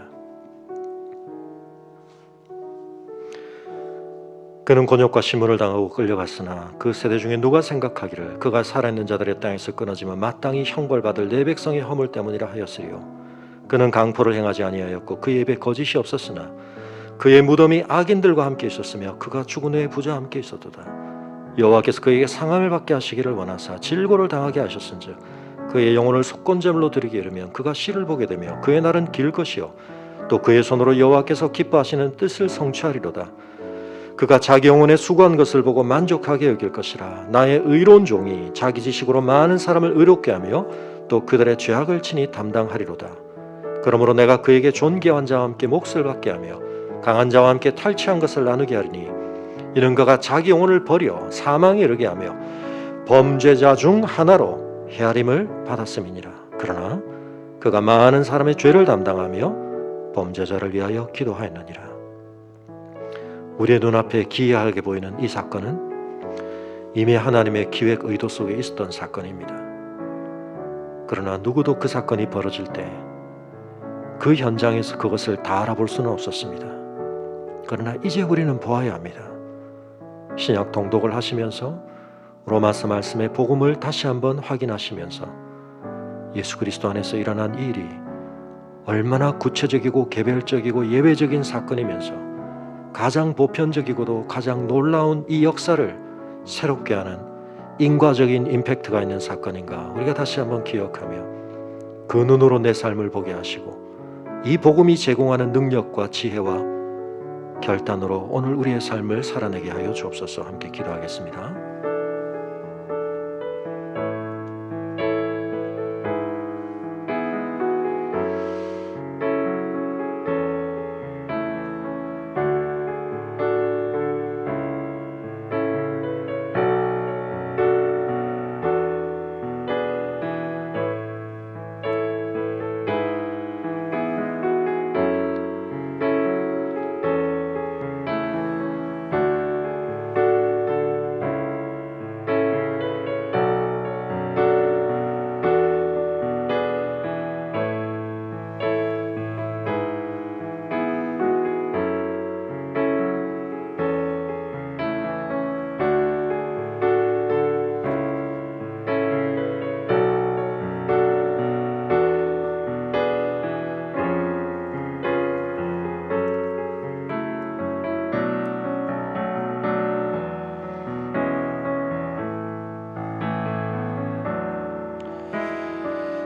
그는 곤욕과 시문을 당하고 끌려갔으나 그 세대 중에 누가 생각하기를 그가 살아있는 자들의 땅에서 끊어지면 마땅히 형벌받을 내 백성의 허물 때문이라 하였으리요. 그는 강포를 행하지 아니하였고 그의 입에 거짓이 없었으나 그의 무덤이 악인들과 함께 있었으며 그가 죽은 후에 부자와 함께 있었도다. 여호와께서 그에게 상함을 받게 하시기를 원하사 질고를 당하게 하셨은즉 그의 영혼을 속건제물로 드리게 이르면 그가 씨를 보게 되며 그의 날은 길 것이요 또 그의 손으로 여호와께서 기뻐하시는 뜻을 성취하리로다. 그가 자기 영혼에 수고한 것을 보고 만족하게 여길 것이라. 나의 의로운 종이 자기 지식으로 많은 사람을 의롭게 하며 또 그들의 죄악을 친히 담당하리로다. 그러므로 내가 그에게 존귀한 자와 함께 몫을 받게 하며 강한 자와 함께 탈취한 것을 나누게 하리니 이는 그가 자기 영혼을 버려 사망에 이르게 하며 범죄자 중 하나로 헤아림을 받았음이니라. 그러나 그가 많은 사람의 죄를 담당하며 범죄자를 위하여 기도하였느니라. 우리의 눈앞에 기이하게 보이는 이 사건은 이미 하나님의 기획 의도 속에 있었던 사건입니다. 그러나 누구도 그 사건이 벌어질 때 그 현장에서 그것을 다 알아볼 수는 없었습니다. 그러나 이제 우리는 보아야 합니다. 신약 통독을 하시면서 로마서 말씀의 복음을 다시 한번 확인하시면서 예수 그리스도 안에서 일어난 이 일이 얼마나 구체적이고 개별적이고 예외적인 사건이면서 가장 보편적이고도 가장 놀라운 이 역사를 새롭게 하는 인과적인 임팩트가 있는 사건인가 우리가 다시 한번 기억하며 그 눈으로 내 삶을 보게 하시고 이 복음이 제공하는 능력과 지혜와 결단으로 오늘 우리의 삶을 살아내게 하여 주옵소서. 함께 기도하겠습니다.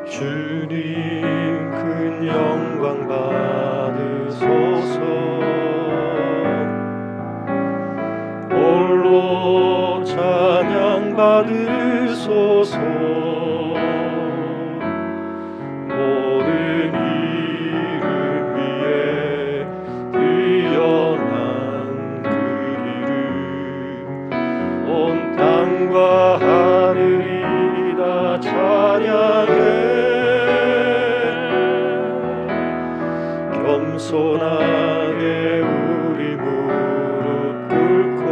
주님 큰 영광 받으소서. 홀로 찬양 받으소서. 모든 이름 위에 뛰어난 그 이름 온 땅과 하늘이 다 찬양해. 겸손하게 우리 무릎 꿇고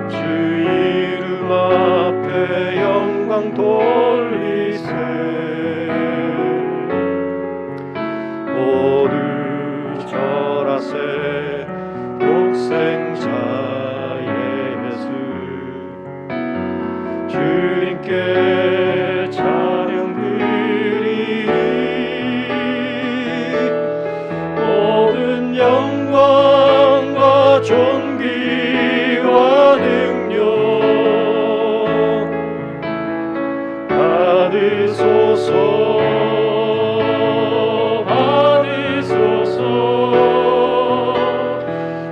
주 이름 앞에 영광 돌리세. 모두 절하세. 독생자의 예수 주님께 찬양 드리리. 모든 영광과 존귀와 능력 받으소서.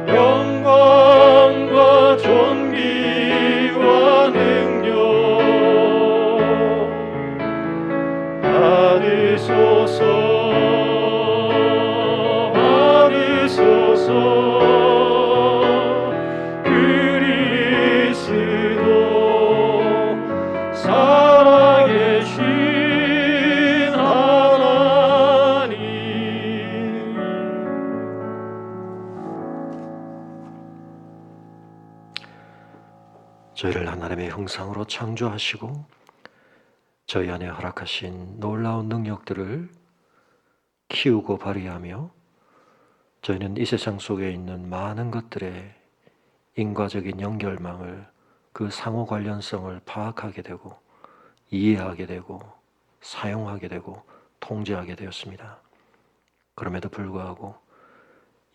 영광과 존귀와 능력 받으소서. 그리스도 살아계신 하나님. 저희를 하나님의 형상으로 창조하시고 저희 안에 허락하신 놀라운 능력들을 키우고 발휘하며 저희는 이 세상 속에 있는 많은 것들의 인과적인 연결망을, 그 상호 관련성을 파악하게 되고 이해하게 되고 사용하게 되고 통제하게 되었습니다. 그럼에도 불구하고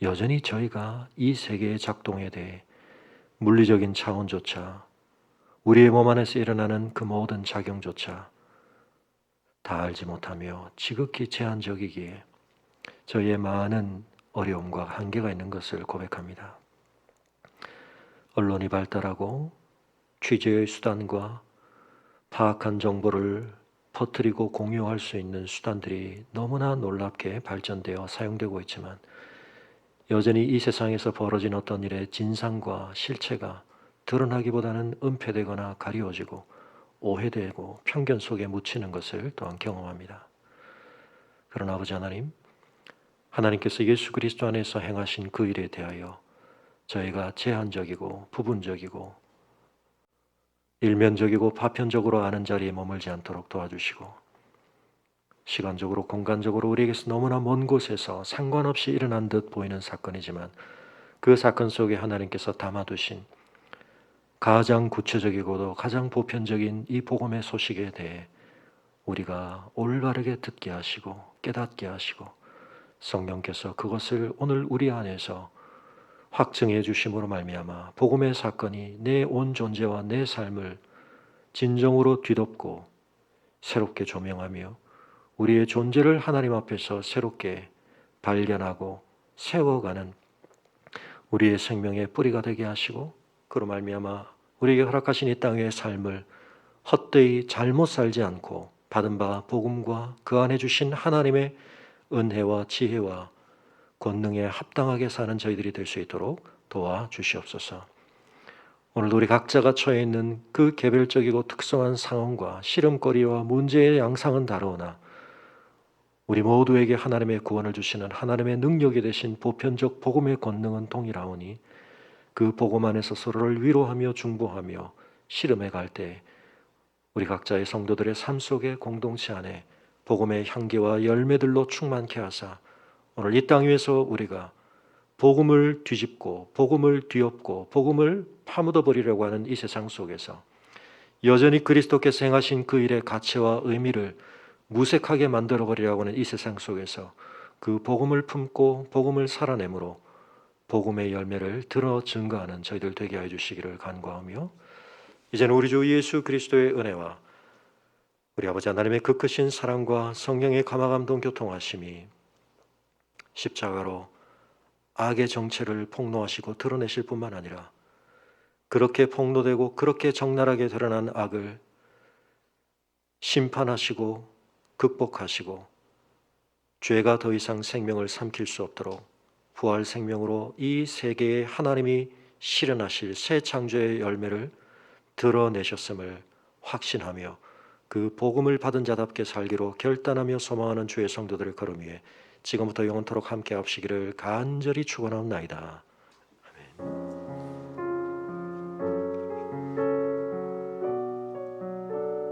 여전히 저희가 이 세계의 작동에 대해 물리적인 차원조차, 우리의 몸 안에서 일어나는 그 모든 작용조차 다 알지 못하며 지극히 제한적이기에 저희의 많은 어려움과 한계가 있는 것을 고백합니다. 언론이 발달하고 취재의 수단과 파악한 정보를 퍼뜨리고 공유할 수 있는 수단들이 너무나 놀랍게 발전되어 사용되고 있지만 여전히 이 세상에서 벌어진 어떤 일의 진상과 실체가 드러나기보다는 은폐되거나 가리워지고 오해되고 편견 속에 묻히는 것을 또한 경험합니다. 그러나 아버지 하나님, 하나님께서 예수 그리스도 안에서 행하신 그 일에 대하여 저희가 제한적이고 부분적이고 일면적이고 파편적으로 아는 자리에 머물지 않도록 도와주시고, 시간적으로 공간적으로 우리에게서 너무나 먼 곳에서 상관없이 일어난 듯 보이는 사건이지만 그 사건 속에 하나님께서 담아두신 가장 구체적이고도 가장 보편적인 이 복음의 소식에 대해 우리가 올바르게 듣게 하시고 깨닫게 하시고 성령께서 그것을 오늘 우리 안에서 확증해 주심으로 말미암아 복음의 사건이 내 온 존재와 내 삶을 진정으로 뒤덮고 새롭게 조명하며 우리의 존재를 하나님 앞에서 새롭게 발견하고 세워가는 우리의 생명의 뿌리가 되게 하시고, 그로 말미암아 우리에게 허락하신 이 땅의 삶을 헛되이 잘못 살지 않고 받은 바 복음과 그 안에 주신 하나님의 은혜와 지혜와 권능에 합당하게 사는 저희들이 될 수 있도록 도와주시옵소서. 오늘도 우리 각자가 처해 있는 그 개별적이고 특성한 상황과 시름거리와 문제의 양상은 다르오나 우리 모두에게 하나님의 구원을 주시는 하나님의 능력이 되신 보편적 복음의 권능은 동일하오니 그 복음 안에서 서로를 위로하며 중보하며 씨름해 갈 때 우리 각자의 성도들의 삶 속에 공동체 안에 복음의 향기와 열매들로 충만케 하사 오늘 이 땅 위에서 우리가 복음을 뒤집고 복음을 뒤엎고 복음을 파묻어 버리려고 하는 이 세상 속에서 여전히 그리스도께서 행하신 그 일의 가치와 의미를 무색하게 만들어 버리려고 하는 이 세상 속에서 그 복음을 품고 복음을 살아내므로 복음의 열매를 들어 증거하는 저희들 되게 하여 주시기를 간구하며, 이제는 우리 주 예수 그리스도의 은혜와 우리 아버지 하나님의 그 크신 사랑과 성령의 감화감동 교통하심이 십자가로 악의 정체를 폭로하시고 드러내실 뿐만 아니라 그렇게 폭로되고 그렇게 적나라하게 드러난 악을 심판하시고 극복하시고 죄가 더 이상 생명을 삼킬 수 없도록 부활 생명으로 이 세계에 하나님이 실현하실 새 창조의 열매를 드러내셨음을 확신하며 그 복음을 받은 자답게 살기로 결단하며 소망하는 주의 성도들의 걸음 위에 지금부터 영원토록 함께 하시기를 간절히 축원하옵나이다. 아멘.